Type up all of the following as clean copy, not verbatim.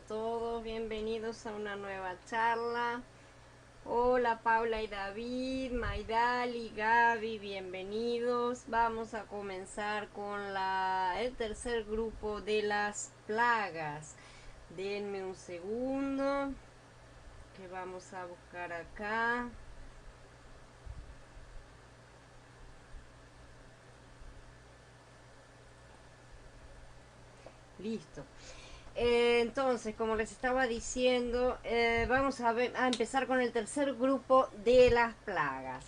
todos, bienvenidos a una nueva charla. Hola Paula y David, Maidali, Gaby, bienvenidos. Vamos a comenzar con el tercer grupo de las plagas. Denme un segundo, que vamos a buscar acá. Listo. Entonces, como les estaba diciendo, vamos a empezar con el tercer grupo de las plagas.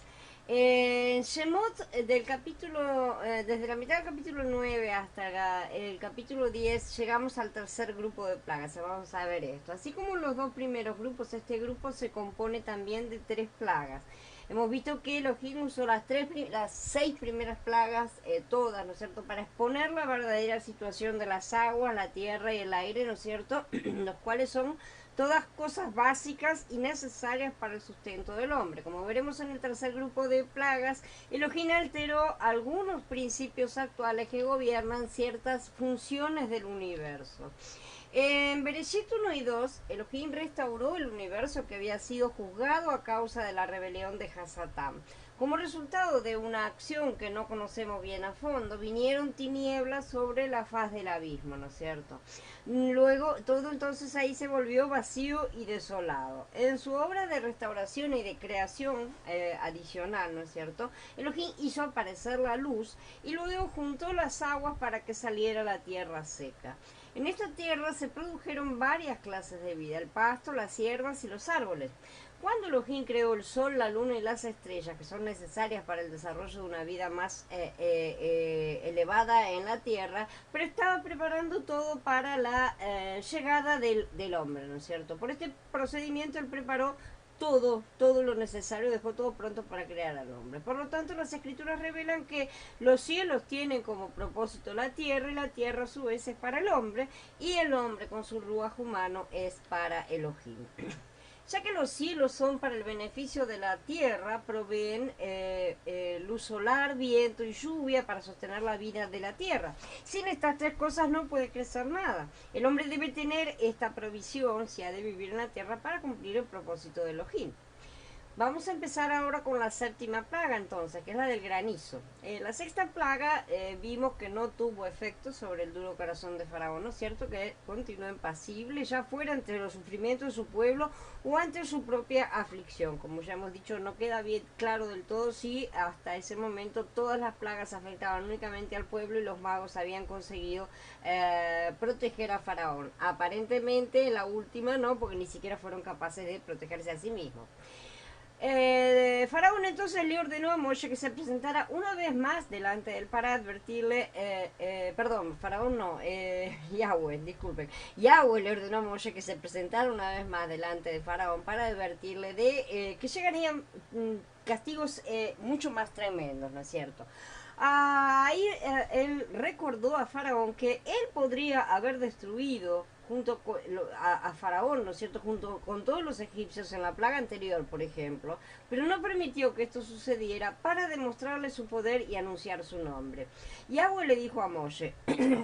En Shemot, del capítulo, desde la mitad del capítulo 9 hasta el capítulo 10, llegamos al tercer grupo de plagas. Vamos a ver esto. Así como los dos primeros grupos, este grupo se compone también de tres plagas. Hemos visto que Elohim usó las 6 primeras plagas, todas, ¿no es cierto?, para exponer la verdadera situación de las aguas, la tierra y el aire, ¿no es cierto?, los cuales son todas cosas básicas y necesarias para el sustento del hombre. Como veremos en el tercer grupo de plagas, Elohim alteró algunos principios actuales que gobiernan ciertas funciones del universo. En Bereshit 1 y 2, Elohim restauró el universo que había sido juzgado a causa de la rebelión de Hasatán. Como resultado de una acción que no conocemos bien a fondo, vinieron tinieblas sobre la faz del abismo, ¿no es cierto? Luego, todo entonces ahí se volvió vacío y desolado. En su obra de restauración y de creación adicional, ¿no es cierto?, Elohim hizo aparecer la luz y luego juntó las aguas para que saliera la tierra seca. En esta tierra se produjeron varias clases de vida: el pasto, las hierbas y los árboles. Cuando Elohim creó el sol, la luna y las estrellas, que son necesarias para el desarrollo de una vida más elevada en la tierra, pero estaba preparando todo para la llegada del hombre, ¿no es cierto? Por este procedimiento él preparó todo lo necesario, dejó todo pronto para crear al hombre. Por lo tanto, las escrituras revelan que los cielos tienen como propósito la tierra, y la tierra a su vez es para el hombre, y el hombre con su ruaj humano es para Elohim. Ya que los cielos son para el beneficio de la tierra, proveen luz solar, viento y lluvia para sostener la vida de la tierra. Sin estas tres cosas no puede crecer nada. El hombre debe tener esta provisión si ha de vivir en la tierra para cumplir el propósito de Elohim. Vamos a empezar ahora con la séptima plaga, entonces, que es la del granizo. La sexta plaga vimos que no tuvo efecto sobre el duro corazón de Faraón, ¿no es cierto?, que continuó impasible, ya fuera ante los sufrimientos de su pueblo o ante su propia aflicción. Como ya hemos dicho, no queda bien claro del todo si hasta ese momento todas las plagas afectaban únicamente al pueblo y los magos habían conseguido proteger a Faraón. Aparentemente la última no, porque ni siquiera fueron capaces de protegerse a sí mismos. Faraón entonces le ordenó a Moshe que se presentara una vez más delante de él para advertirle, perdón, Faraón no, Yahweh, disculpen, Yahweh le ordenó a Moshe que se presentara una vez más delante de Faraón para advertirle de que llegarían castigos mucho más tremendos, ¿no es cierto? Ahí él recordó a Faraón que él podría haber destruido junto con, a Faraón, ¿no es cierto?, junto con todos los egipcios en la plaga anterior, por ejemplo, pero no permitió que esto sucediera para demostrarle su poder y anunciar su nombre. Yahweh le dijo a Moshe: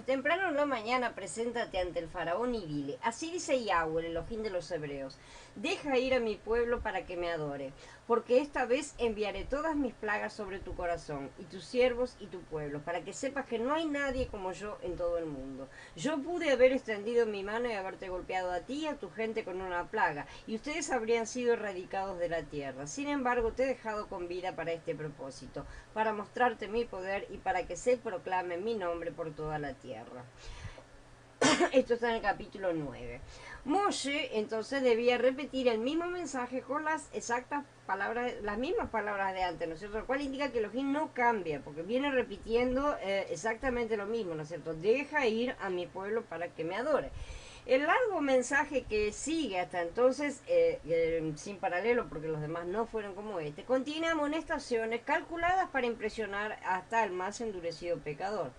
temprano en la mañana preséntate ante el Faraón y dile: así dice Yahweh, el Elohim de los hebreos, deja ir a mi pueblo para que me adore, porque esta vez enviaré todas mis plagas sobre tu corazón y tus siervos y tu pueblo, para que sepas que no hay nadie como yo en todo el mundo. Yo pude haber extendido mi mano y haberte golpeado a ti y a tu gente con una plaga, y ustedes habrían sido erradicados de la tierra. Sin embargo, te he dejado con vida para este propósito, para mostrarte mi poder y para que se proclame mi nombre por toda la tierra. Esto está en el capítulo 9. Moshe entonces debía repetir el mismo mensaje con las exactas palabras, las mismas palabras de antes, ¿no es cierto? Lo cual indica que Elohim no cambia, porque viene repitiendo exactamente lo mismo, ¿no es cierto? Deja ir a mi pueblo para que me adore. El largo mensaje que sigue hasta entonces, sin paralelo porque los demás no fueron como este, contiene amonestaciones calculadas para impresionar hasta el más endurecido pecador.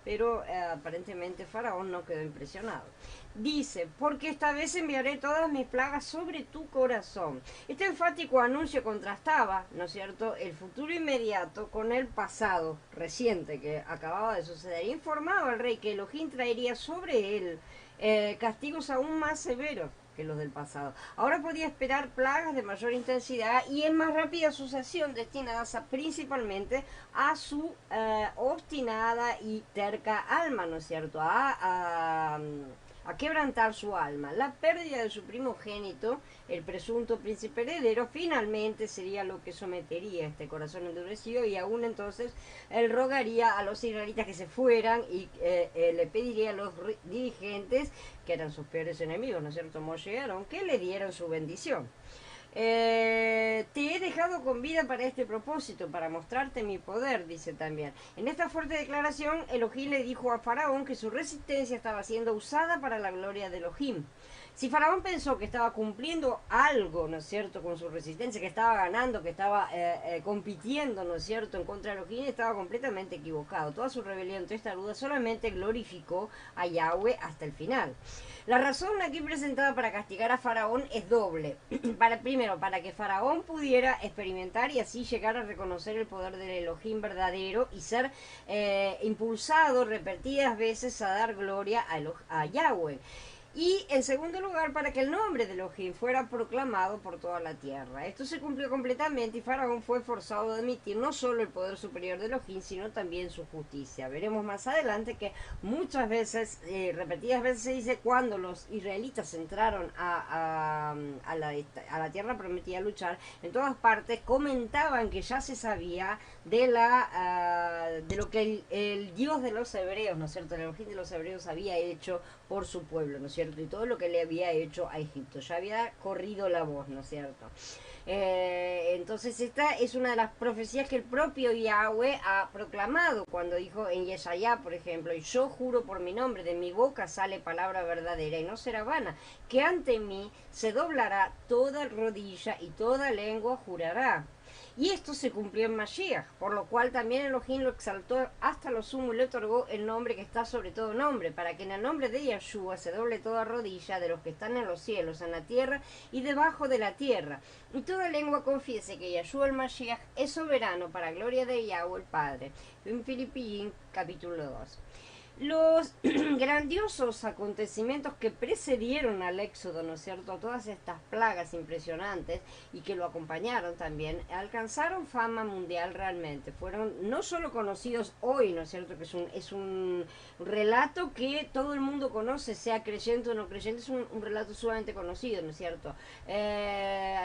Pero aparentemente Faraón no quedó impresionado. Dice: porque esta vez enviaré todas mis plagas sobre tu corazón. Este enfático anuncio contrastaba, ¿no es cierto?, el futuro inmediato con el pasado reciente que acababa de suceder. Informaba al rey que Elohim traería sobre él castigos aún más severos que los del pasado. Ahora podía esperar plagas de mayor intensidad y en más rápida sucesión destinadas principalmente a su obstinada y terca alma, ¿no es cierto? A quebrantar su alma. La pérdida de su primogénito, el presunto príncipe heredero, finalmente sería lo que sometería este corazón endurecido, y aún entonces él rogaría a los israelitas que se fueran y le pediría a los dirigentes, que eran sus peores enemigos, ¿no es cierto?, Moshe y Aarón, que le dieran su bendición. Te he dejado con vida para este propósito, para mostrarte mi poder, dice también. En esta fuerte declaración, Elohim le dijo a Faraón que su resistencia estaba siendo usada para la gloria de Elohim. Si Faraón pensó que estaba cumpliendo algo, ¿no es cierto?, con su resistencia, que estaba ganando, que estaba compitiendo, ¿no es cierto?, en contra de Elohim, estaba completamente equivocado. Toda su rebelión testaruda solamente glorificó a Yahweh hasta el final. La razón aquí presentada para castigar a Faraón es doble. Primero, para que Faraón pudiera experimentar y así llegar a reconocer el poder del Elohim verdadero y ser impulsado repetidas veces a dar gloria a Yahweh. Y en segundo lugar, para que el nombre de Elohim fuera proclamado por toda la tierra. Esto se cumplió completamente y Faraón fue forzado a admitir no solo el poder superior de Elohim, sino también su justicia. Veremos más adelante que muchas veces, repetidas veces se dice, cuando los israelitas entraron a la tierra prometida a luchar, en todas partes comentaban que ya se sabía de lo que el Dios de los hebreos, ¿no es cierto?, el Elohim de los hebreos había hecho por su pueblo, ¿no es cierto?, y todo lo que le había hecho a Egipto. Ya había corrido la voz, ¿no es cierto? Entonces esta es una de las profecías que el propio Yahweh ha proclamado cuando dijo en Yeshayá, por ejemplo, y yo juro por mi nombre, de mi boca sale palabra verdadera y no será vana, que ante mí se doblará toda rodilla y toda lengua jurará. Y esto se cumplió en Mashiach, por lo cual también Elohim lo exaltó hasta lo sumo y le otorgó el nombre que está sobre todo nombre, para que en el nombre de Yahshua se doble toda rodilla de los que están en los cielos, en la tierra y debajo de la tierra, y toda lengua confiese que Yahshua el Mashiach es soberano para gloria de Yahweh el Padre. En Filipenses capítulo 2. Los grandiosos acontecimientos que precedieron al éxodo, ¿no es cierto?, todas estas plagas impresionantes y que lo acompañaron también, alcanzaron fama mundial realmente. Fueron no solo conocidos hoy, ¿no es cierto?, que es un relato que todo el mundo conoce, sea creyente o no creyente, es un relato sumamente conocido, ¿no es cierto?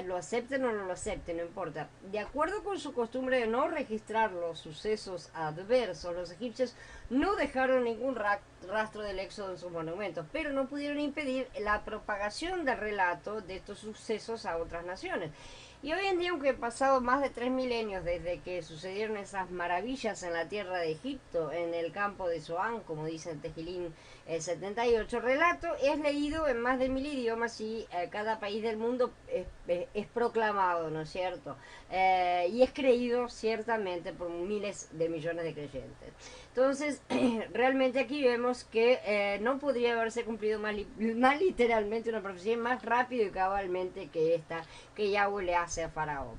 Lo acepten o no lo acepten, no importa. De acuerdo con su costumbre de no registrar los sucesos adversos, los egipcios no dejaron ningún rastro del éxodo en sus monumentos, pero no pudieron impedir la propagación del relato de estos sucesos a otras naciones. Y hoy en día, aunque han pasado más de 3 milenios desde que sucedieron esas maravillas en la tierra de Egipto, en el campo de Zoán, como dice el Tejilín 78, relato es leído en más de 1000 idiomas y cada país del mundo es proclamado, ¿no es cierto? Y es creído ciertamente por miles de millones de creyentes. Entonces, realmente aquí vemos que no podría haberse cumplido más literalmente una profecía más rápido y cabalmente que esta que Yahweh le hace a Faraón.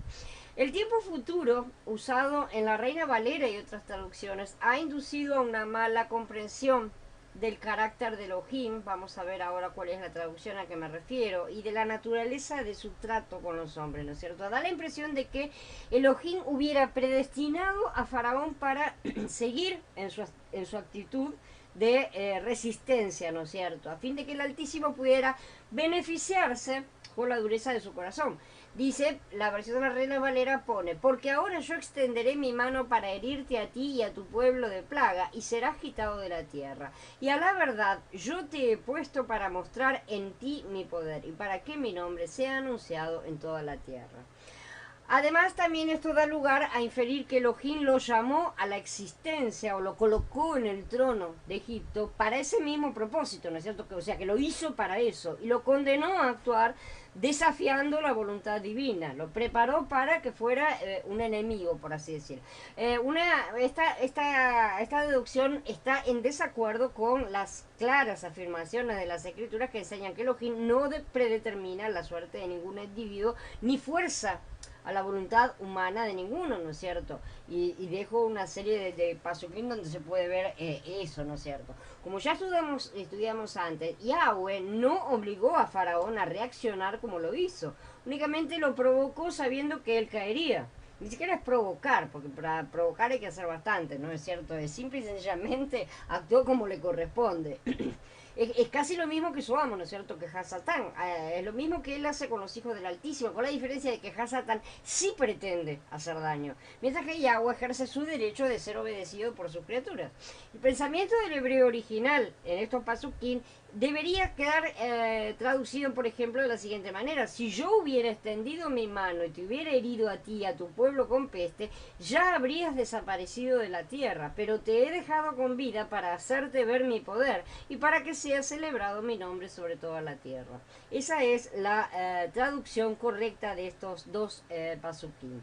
El tiempo futuro, usado en la Reina Valera y otras traducciones, ha inducido a una mala comprensión del carácter de Elohim, vamos a ver ahora cuál es la traducción a que me refiero, y de la naturaleza de su trato con los hombres, ¿no es cierto? Da la impresión de que Elohim hubiera predestinado a Faraón para seguir en su actitud de resistencia, ¿no es cierto?, a fin de que el Altísimo pudiera beneficiarse por la dureza de su corazón. Dice, la versión de la Reina Valera pone, porque ahora yo extenderé mi mano para herirte a ti y a tu pueblo de plaga, y serás quitado de la tierra. Y a la verdad, yo te he puesto para mostrar en ti mi poder, y para que mi nombre sea anunciado en toda la tierra. Además, también esto da lugar a inferir que Elohim lo llamó a la existencia o lo colocó en el trono de Egipto para ese mismo propósito, ¿no es cierto? O sea, que lo hizo para eso y lo condenó a actuar desafiando la voluntad divina. Lo preparó para que fuera un enemigo, por así decir. Esta deducción está en desacuerdo con las claras afirmaciones de las escrituras que enseñan que Elohim no predetermina la suerte de ningún individuo ni fuerza a la voluntad humana de ninguno, ¿no es cierto? Y dejo una serie de pasukim donde se puede ver eso, ¿no es cierto? Como ya estudiamos antes, Yahweh no obligó a Faraón a reaccionar como lo hizo, únicamente lo provocó sabiendo que él caería. Ni siquiera es provocar, porque para provocar hay que hacer bastante, ¿no es cierto? Es simple y sencillamente actuó como le corresponde. Es casi lo mismo que su amo, ¿no es cierto? Que Hasatán. Es lo mismo que él hace con los hijos del Altísimo, con la diferencia de que Hasatán sí pretende hacer daño, mientras que Yahweh ejerce su derecho de ser obedecido por sus criaturas. El pensamiento del hebreo original en estos pasukim debería quedar traducido, por ejemplo, de la siguiente manera: si yo hubiera extendido mi mano y te hubiera herido a ti y a tu pueblo con peste, ya habrías desaparecido de la tierra, pero te he dejado con vida para hacerte ver mi poder y para que sea celebrado mi nombre sobre toda la tierra. Esa es la traducción correcta de estos dos pasukim.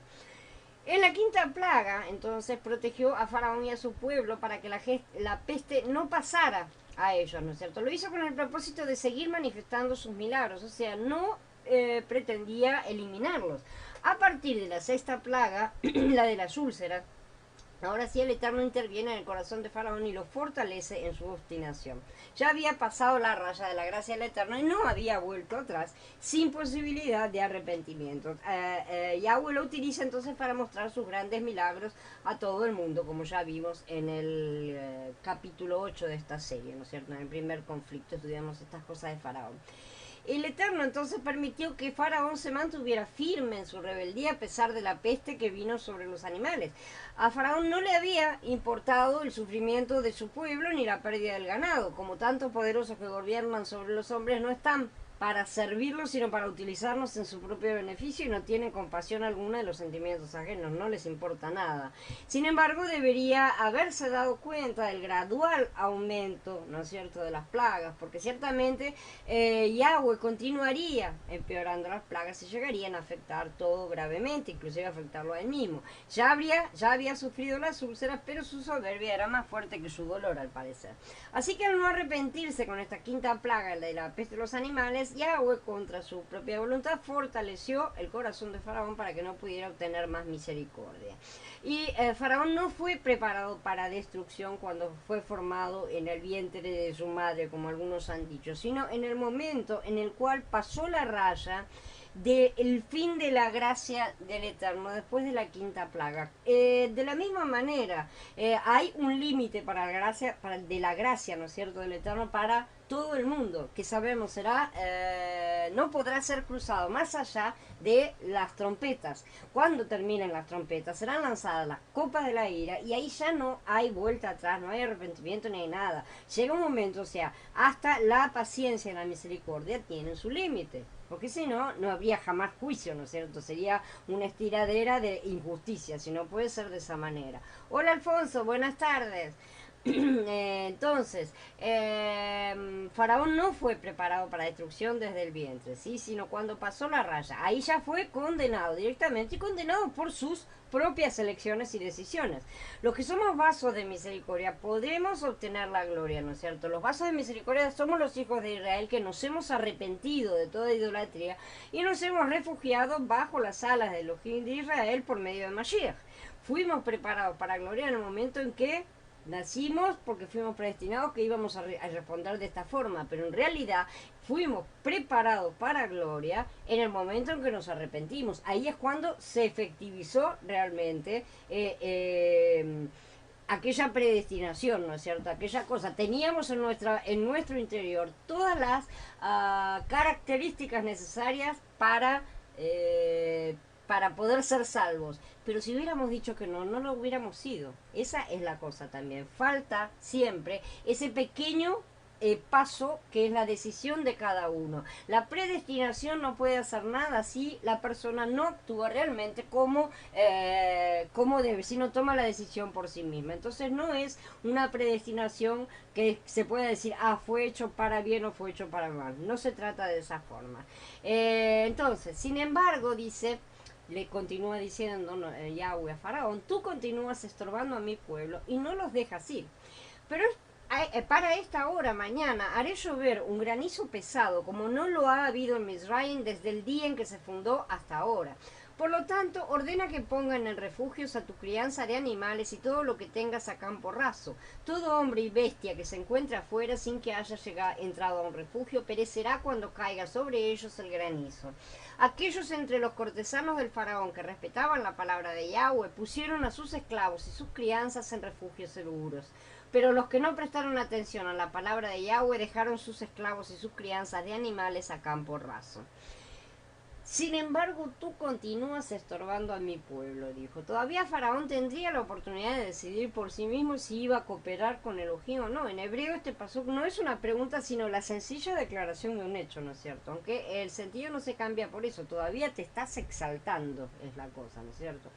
En la quinta plaga, entonces, protegió a Faraón y a su pueblo para que la peste no pasara a ellos, ¿no es cierto? Lo hizo con el propósito de seguir manifestando sus milagros, o sea, no pretendía eliminarlos. A partir de la sexta plaga, la de las úlceras, ahora sí el Eterno interviene en el corazón de Faraón y lo fortalece en su obstinación. Ya había pasado la raya de la gracia del Eterno y no había vuelto atrás sin posibilidad de arrepentimiento. Yahweh lo utiliza entonces para mostrar sus grandes milagros a todo el mundo, como ya vimos en el capítulo 8 de esta serie, ¿no es cierto? En el primer conflicto estudiamos estas cosas de Faraón. El Eterno entonces permitió que Faraón se mantuviera firme en su rebeldía a pesar de la peste que vino sobre los animales. A Faraón no le había importado el sufrimiento de su pueblo ni la pérdida del ganado. Como tantos poderosos que gobiernan sobre los hombres no están para servirlos, sino para utilizarnos en su propio beneficio y no tienen compasión alguna de los sentimientos ajenos, no les importa nada. Sin embargo, debería haberse dado cuenta del gradual aumento, ¿no es cierto?, de las plagas, porque ciertamente Yahweh continuaría empeorando las plagas y llegarían a afectar todo gravemente, inclusive afectarlo a él mismo. Ya había sufrido las úlceras, pero su soberbia era más fuerte que su dolor, al parecer. Así que al no arrepentirse con esta quinta plaga, la de la peste de los animales, Yahweh, contra su propia voluntad, fortaleció el corazón de Faraón para que no pudiera obtener más misericordia. Y Faraón no fue preparado para destrucción cuando fue formado en el vientre de su madre, como algunos han dicho, sino en el momento en el cual pasó la raya del fin de la gracia del Eterno después de la quinta plaga. De la misma manera, hay un límite para la gracia, de la gracia, ¿no es cierto?, del Eterno para todo el mundo, que sabemos será, no podrá ser cruzado más allá de las trompetas. Cuando terminen las trompetas serán lanzadas las copas de la ira y ahí ya no hay vuelta atrás, no hay arrepentimiento ni hay nada. Llega un momento, o sea, hasta la paciencia y la misericordia tienen su límite. Porque si no, no habría jamás juicio, ¿no es cierto? Sería una estiradera de injusticia, si no puede ser de esa manera. Hola Alfonso, buenas tardes. Entonces, Faraón no fue preparado para destrucción desde el vientre, ¿sí? Sino cuando pasó la raya. Ahí ya fue condenado directamente y condenado por sus propias elecciones y decisiones. Los que somos vasos de misericordia podremos obtener la gloria, ¿no es cierto? Los vasos de misericordia somos los hijos de Israel que nos hemos arrepentido de toda idolatría y nos hemos refugiado bajo las alas de Elohim de Israel por medio de Mashiach. Fuimos preparados para gloria en el momento en que nacimos, porque fuimos predestinados que íbamos a responder de esta forma, pero en realidad fuimos preparados para gloria en el momento en que nos arrepentimos. Ahí es cuando se efectivizó realmente aquella predestinación, ¿no es cierto? Aquella cosa. Teníamos en nuestro interior todas las características necesarias para poder ser salvos. Pero si hubiéramos dicho que no, no lo hubiéramos sido. Esa es la cosa también. Falta siempre ese pequeño paso que es la decisión de cada uno. La predestinación no puede hacer nada si la persona no actúa realmente como debe, si no toma la decisión por sí misma. Entonces no es una predestinación que se pueda decir, fue hecho para bien o fue hecho para mal. No se trata de esa forma. Entonces, sin embargo, le continúa diciendo Yahweh a Faraón, tú continúas estorbando a mi pueblo y no los dejas ir. Pero para esta hora mañana haré llover un granizo pesado como no lo ha habido en Misraim desde el día en que se fundó hasta ahora. Por lo tanto, ordena que pongan en refugios a tu crianza de animales y todo lo que tengas a campo raso. Todo hombre y bestia que se encuentre afuera sin que haya entrado a un refugio perecerá cuando caiga sobre ellos el granizo. Aquellos entre los cortesanos del faraón que respetaban la palabra de Yahweh pusieron a sus esclavos y sus crianzas en refugios seguros. Pero los que no prestaron atención a la palabra de Yahweh dejaron sus esclavos y sus crianzas de animales a campo raso. Sin embargo, tú continúas estorbando a mi pueblo, dijo. Todavía Faraón tendría la oportunidad de decidir por sí mismo si iba a cooperar con Elohim o no. En hebreo este pasuk no es una pregunta, sino la sencilla declaración de un hecho, ¿no es cierto? Aunque el sentido no se cambia por eso, todavía te estás exaltando, es la cosa, ¿no es cierto?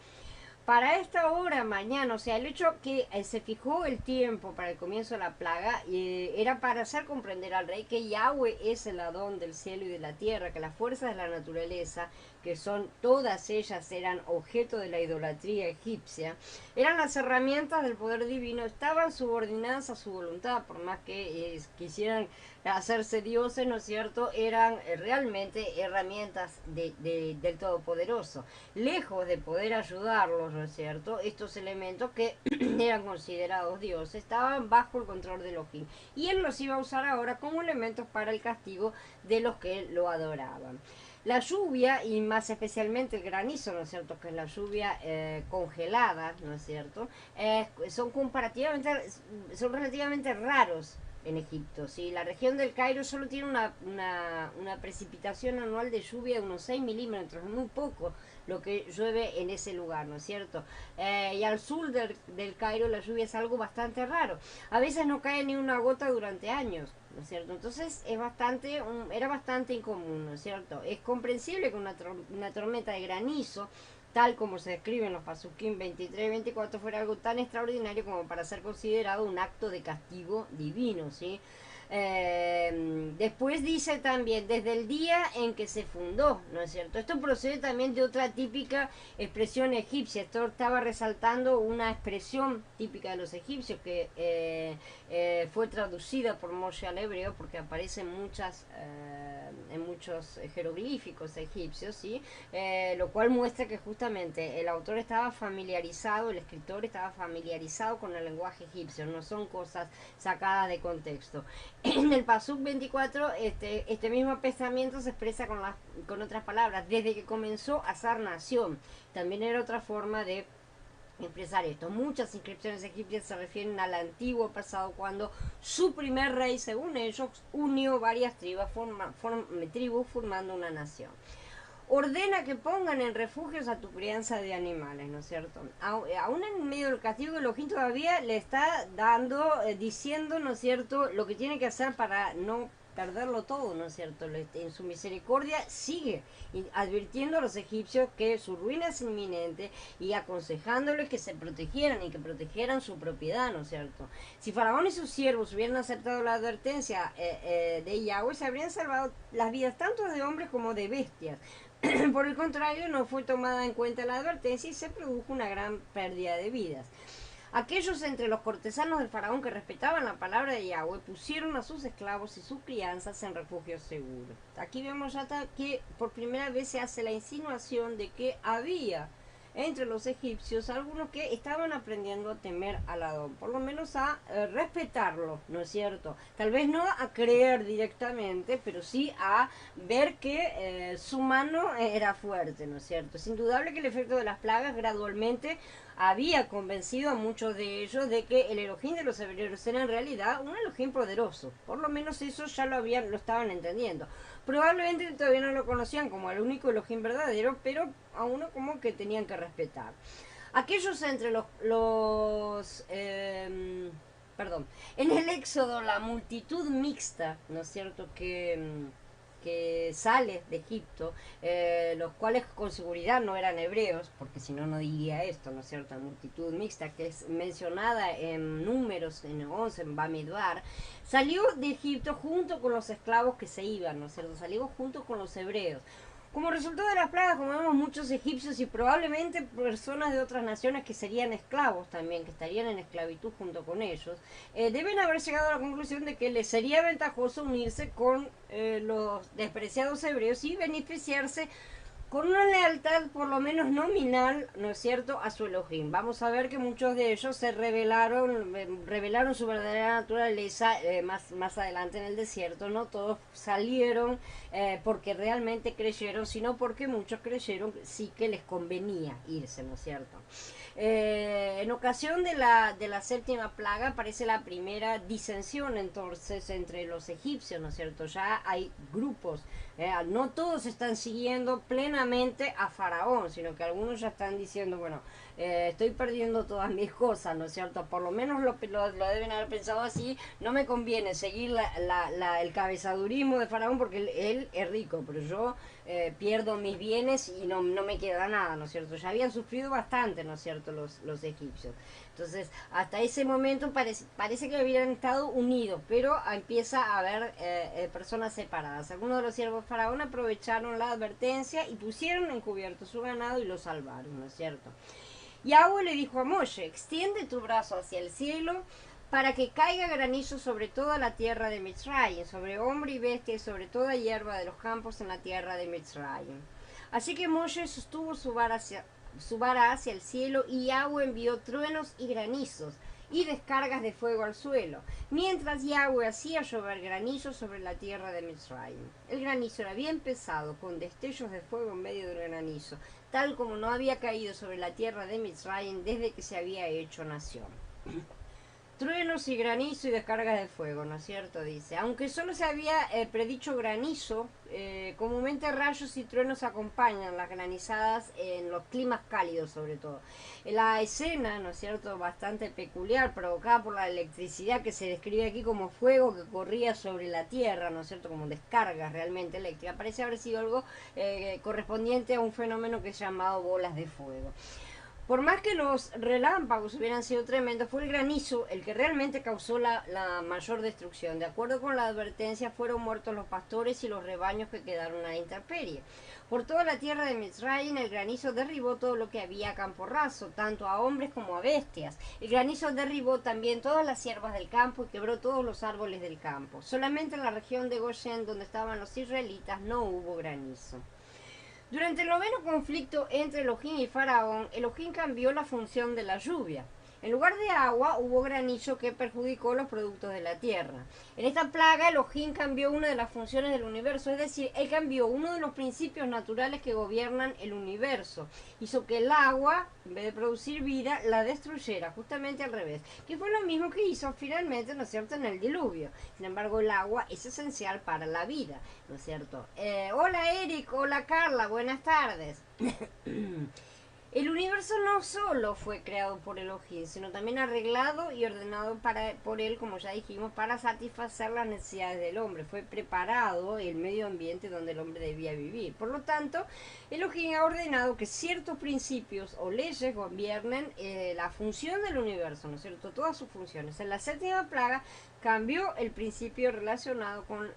Para esta hora mañana, o sea, el hecho que se fijó el tiempo para el comienzo de la plaga era para hacer comprender al rey que Yahweh es el Adón del cielo y de la tierra, que las fuerzas de la naturaleza, que son todas ellas eran objeto de la idolatría egipcia, eran las herramientas del poder divino, estaban subordinadas a su voluntad, por más que quisieran hacerse dioses, ¿no es cierto? Eran realmente herramientas del Todopoderoso. Lejos de poder ayudarlos, ¿no es cierto? Estos elementos que eran considerados dioses estaban bajo el control de Elohim. Y él los iba a usar ahora como elementos para el castigo de los que lo adoraban. La lluvia, y más especialmente el granizo, ¿no es cierto?, que es la lluvia congelada, ¿no es cierto?, son relativamente raros en Egipto. ¿Sí? La región del Cairo solo tiene una precipitación anual de lluvia de unos 6 milímetros, muy poco lo que llueve en ese lugar, ¿no es cierto? Y al sur del Cairo la lluvia es algo bastante raro. A veces no cae ni una gota durante años, ¿no es cierto? Entonces era bastante incomún, ¿no es cierto? Es comprensible que una tormenta de granizo, tal como se describe en los Pasukim 23 y 24, fuera algo tan extraordinario como para ser considerado un acto de castigo divino, ¿sí? Después dice también, desde el día en que se fundó, ¿no es cierto? Esto procede también de otra típica expresión egipcia. Esto estaba resaltando una expresión típica de los egipcios que fue traducida por Moshe al hebreo porque aparece en muchos jeroglíficos egipcios, ¿sí? Lo cual muestra que justamente el autor estaba familiarizado, el escritor estaba familiarizado con el lenguaje egipcio, no son cosas sacadas de contexto. En el Pasuk 24, este mismo pensamiento se expresa con otras palabras, desde que comenzó a ser nación. También era otra forma de expresar esto. Muchas inscripciones egipcias se refieren al antiguo pasado, cuando su primer rey, según ellos, unió varias tribus formando una nación. Ordena que pongan en refugios a tu crianza de animales, ¿no es cierto? Aún en medio del castigo, Elohim todavía le está diciendo, ¿no es cierto?, lo que tiene que hacer para no perderlo todo, ¿no es cierto? En su misericordia sigue advirtiendo a los egipcios que su ruina es inminente y aconsejándoles que se protegieran y que protegieran su propiedad, ¿no es cierto? Si Faraón y sus siervos hubieran aceptado la advertencia de Yahweh, se habrían salvado las vidas tanto de hombres como de bestias. Por el contrario, no fue tomada en cuenta la advertencia y se produjo una gran pérdida de vidas. Aquellos entre los cortesanos del faraón que respetaban la palabra de Yahweh pusieron a sus esclavos y sus crianzas en refugios seguros. Aquí vemos ya que por primera vez se hace la insinuación de que había entre los egipcios algunos que estaban aprendiendo a temer al Adón, por lo menos a respetarlo, ¿no es cierto? Tal vez no a creer directamente, pero sí a ver que su mano era fuerte, ¿no es cierto? Es indudable que el efecto de las plagas gradualmente había convencido a muchos de ellos de que el Elohim de los hebreos era en realidad un Elohim poderoso. Por lo menos eso ya lo estaban entendiendo. Probablemente todavía no lo conocían como el único Elohim verdadero, pero a uno como que tenían que respetar. Aquellos entre en el Éxodo, la multitud mixta, ¿no es cierto?, que sale de Egipto, los cuales con seguridad no eran hebreos, porque si no, no diría esto, ¿no es cierto? La multitud mixta, que es mencionada en Números, en 11, en Bamidbar, salió de Egipto junto con los esclavos que se iban, ¿no es cierto? Salió junto con los hebreos. Como resultado de las plagas, como vemos, muchos egipcios y probablemente personas de otras naciones que serían esclavos también, que estarían en esclavitud junto con ellos, deben haber llegado a la conclusión de que les sería ventajoso unirse con los despreciados hebreos y beneficiarse con una lealtad por lo menos nominal, ¿no es cierto?, a su Elohim. Vamos a ver que muchos de ellos se revelaron su verdadera naturaleza más adelante en el desierto. No todos salieron porque realmente creyeron, sino porque muchos creyeron sí que les convenía irse, ¿no es cierto? En ocasión de la séptima plaga aparece la primera disensión entonces entre los egipcios, ¿no es cierto? Ya hay grupos, no todos están siguiendo plenamente a Faraón, sino que algunos ya están diciendo, bueno, estoy perdiendo todas mis cosas, ¿no es cierto? Por lo menos lo deben haber pensado así, no me conviene seguir el cabezadurismo de Faraón porque él es rico, pero yo pierdo mis bienes y no me queda nada, ¿no es cierto? Ya habían sufrido bastante, ¿no es cierto?, los egipcios. Entonces, hasta ese momento parece que habían estado unidos, pero empieza a haber personas separadas. Algunos de los siervos de Faraón aprovecharon la advertencia y pusieron encubierto su ganado y lo salvaron, ¿no es cierto? Yahweh le dijo a Moshe, extiende tu brazo hacia el cielo para que caiga granizo sobre toda la tierra de Mitzrayim, sobre hombre y bestia y sobre toda hierba de los campos en la tierra de Mitzrayim. Así que Moshe sostuvo su vara hacia el cielo y Yahweh envió truenos y granizos y descargas de fuego al suelo, mientras Yahweh hacía llover granizo sobre la tierra de Mitzrayim. El granizo era bien pesado, con destellos de fuego en medio del granizo, tal como no había caído sobre la tierra de Mitzrayim desde que se había hecho nación. Truenos y granizo y descargas de fuego, ¿no es cierto? Dice, aunque solo se había predicho granizo, comúnmente rayos y truenos acompañan las granizadas en los climas cálidos sobre todo. La escena, ¿no es cierto?, bastante peculiar, provocada por la electricidad que se describe aquí como fuego que corría sobre la tierra, ¿no es cierto?, como descargas realmente eléctricas, parece haber sido algo correspondiente a un fenómeno que es llamado bolas de fuego. Por más que los relámpagos hubieran sido tremendos, fue el granizo el que realmente causó la mayor destrucción. De acuerdo con la advertencia, fueron muertos los pastores y los rebaños que quedaron a la intemperie. Por toda la tierra de Mitzrayim, el granizo derribó todo lo que había a campo raso, tanto a hombres como a bestias. El granizo derribó también todas las hierbas del campo y quebró todos los árboles del campo. Solamente en la región de Goshen, donde estaban los israelitas, no hubo granizo. Durante el noveno conflicto entre Elohim y Faraón, Elohim cambió la función de la lluvia. En lugar de agua, hubo granizo que perjudicó los productos de la tierra. En esta plaga, Elohim cambió una de las funciones del universo, es decir, él cambió uno de los principios naturales que gobiernan el universo. Hizo que el agua, en vez de producir vida, la destruyera, justamente al revés. Que fue lo mismo que hizo finalmente, ¿no es cierto?, en el diluvio. Sin embargo, el agua es esencial para la vida, ¿no es cierto? Hola Eric, hola Carla, buenas tardes. El universo no solo fue creado por Elohim, sino también arreglado y ordenado por él, como ya dijimos, para satisfacer las necesidades del hombre. Fue preparado el medio ambiente donde el hombre debía vivir. Por lo tanto, Elohim ha ordenado que ciertos principios o leyes gobiernen la función del universo, ¿no es cierto?, todas sus funciones. En la séptima plaga cambió el principio relacionado con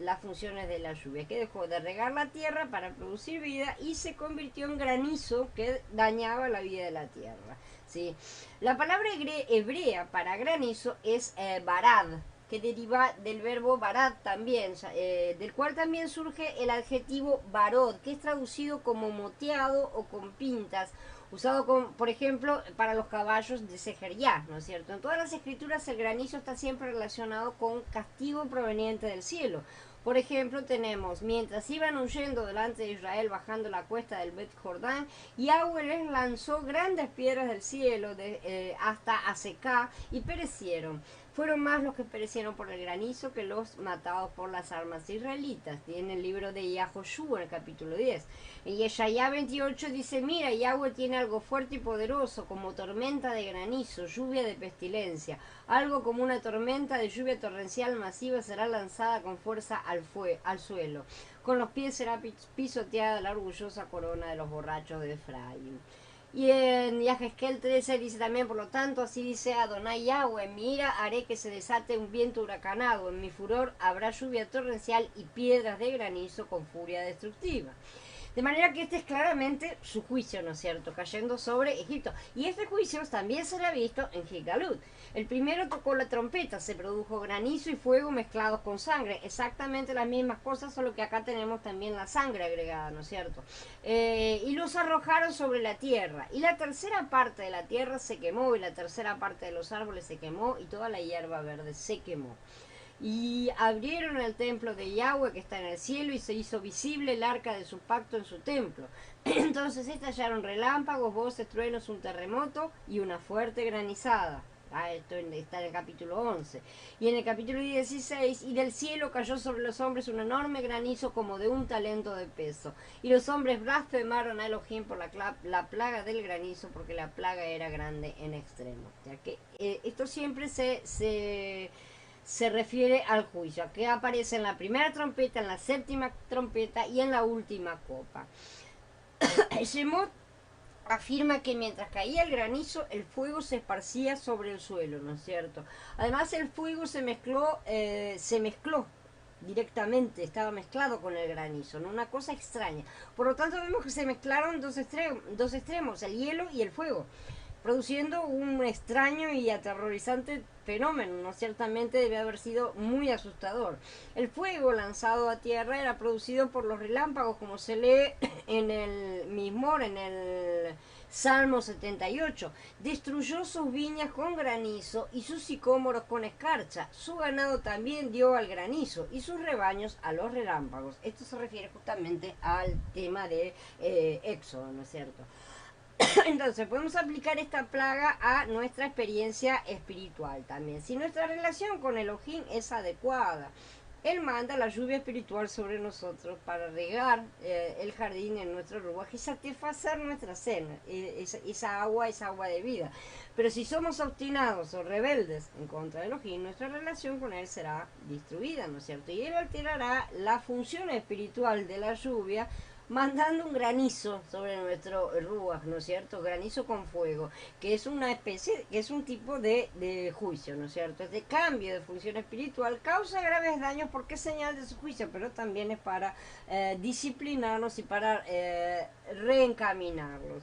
las funciones de la lluvia, que dejó de regar la tierra para producir vida y se convirtió en granizo que dañaba la vida de la tierra. ¿Sí? La palabra hebrea para granizo es barad, que deriva del verbo barad también, del cual también surge el adjetivo barod, que es traducido como moteado o con pintas, usado por ejemplo, para los caballos de Sejeriyah, ¿no es cierto? En todas las escrituras el granizo está siempre relacionado con castigo proveniente del cielo. Por ejemplo, tenemos, mientras iban huyendo delante de Israel bajando la cuesta del Bet Jordán, Yahweh les lanzó grandes piedras del cielo hasta Azekah y perecieron. Fueron más los que perecieron por el granizo que los matados por las armas israelitas. Tiene el libro de Yahoshua en el capítulo 10. En Yeshayá 28 dice, mira, Yahweh tiene algo fuerte y poderoso, como tormenta de granizo, lluvia de pestilencia. Algo como una tormenta de lluvia torrencial masiva será lanzada con fuerza al suelo. Con los pies será pisoteada la orgullosa corona de los borrachos de Efraín. Y en Yahezkel 13 dice también, por lo tanto, así dice Adonai Yahweh, en mi ira haré que se desate un viento huracanado, en mi furor habrá lluvia torrencial y piedras de granizo con furia destructiva. De manera que este es claramente su juicio, ¿no es cierto?, cayendo sobre Egipto. Y este juicio también se le ha visto en Gilgalud. El primero tocó la trompeta, se produjo granizo y fuego mezclados con sangre. Exactamente las mismas cosas, solo que acá tenemos también la sangre agregada, ¿no es cierto? Y los arrojaron sobre la tierra. Y la tercera parte de la tierra se quemó, y la tercera parte de los árboles se quemó, y toda la hierba verde se quemó. Y abrieron el templo de Yahweh que está en el cielo y se hizo visible el arca de su pacto en su templo. Entonces estallaron relámpagos, voces, truenos, un terremoto y una fuerte granizada. Esto está en el capítulo 11. Y en el capítulo 16, y del cielo cayó sobre los hombres un enorme granizo como de un talento de peso. Y los hombres blasfemaron a Elohim por la plaga del granizo, porque la plaga era grande en extremo. O sea que esto siempre se refiere al juicio, que aparece en la primera trompeta, en la séptima trompeta y en la última copa. Shemot afirma que mientras caía el granizo, el fuego se esparcía sobre el suelo, ¿no es cierto? Además, el fuego se mezcló directamente, estaba mezclado con el granizo, ¿no? Una cosa extraña. Por lo tanto, vemos que se mezclaron dos extremos, el hielo y el fuego, produciendo un extraño y aterrorizante fenómeno, ¿no? Ciertamente debe haber sido muy asustador. El fuego lanzado a tierra era producido por los relámpagos, como se lee en el Mismor, en el Salmo 78. Destruyó sus viñas con granizo y sus sicómoros con escarcha. Su ganado también dio al granizo y sus rebaños a los relámpagos. Esto se refiere justamente al tema de Éxodo, ¿no es cierto? Entonces podemos aplicar esta plaga a nuestra experiencia espiritual también. Si nuestra relación con Elohim es adecuada, Él manda la lluvia espiritual sobre nosotros para regar el jardín en nuestro ruaj y satisfacer nuestra cena. Esa agua es agua de vida. Pero si somos obstinados o rebeldes en contra de Elohim, nuestra relación con Él será destruida, ¿no es cierto? Y Él alterará la función espiritual de la lluvia, mandando un granizo sobre nuestro ruaj, ¿no es cierto? Granizo con fuego, que es una especie, que es un tipo de juicio, ¿no es cierto? Este cambio de función espiritual causa graves daños porque es señal de su juicio, pero también es para disciplinarnos y para reencaminarlos.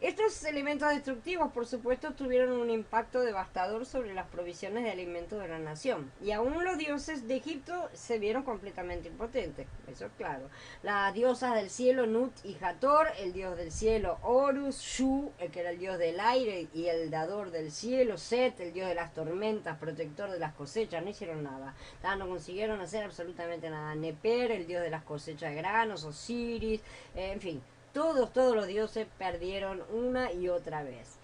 Estos elementos destructivos, por supuesto, tuvieron un impacto devastador sobre las provisiones de alimentos de la nación. Y aún los dioses de Egipto se vieron completamente impotentes, eso es claro. Las diosas del cielo, Nut y Hathor, el dios del cielo, Horus, Shu, el que era el dios del aire y el dador del cielo, Set, el dios de las tormentas, protector de las cosechas, no hicieron nada. No consiguieron hacer absolutamente nada. Neper, el dios de las cosechas de granos, Osiris, en fin. Todos los dioses perdieron una y otra vez.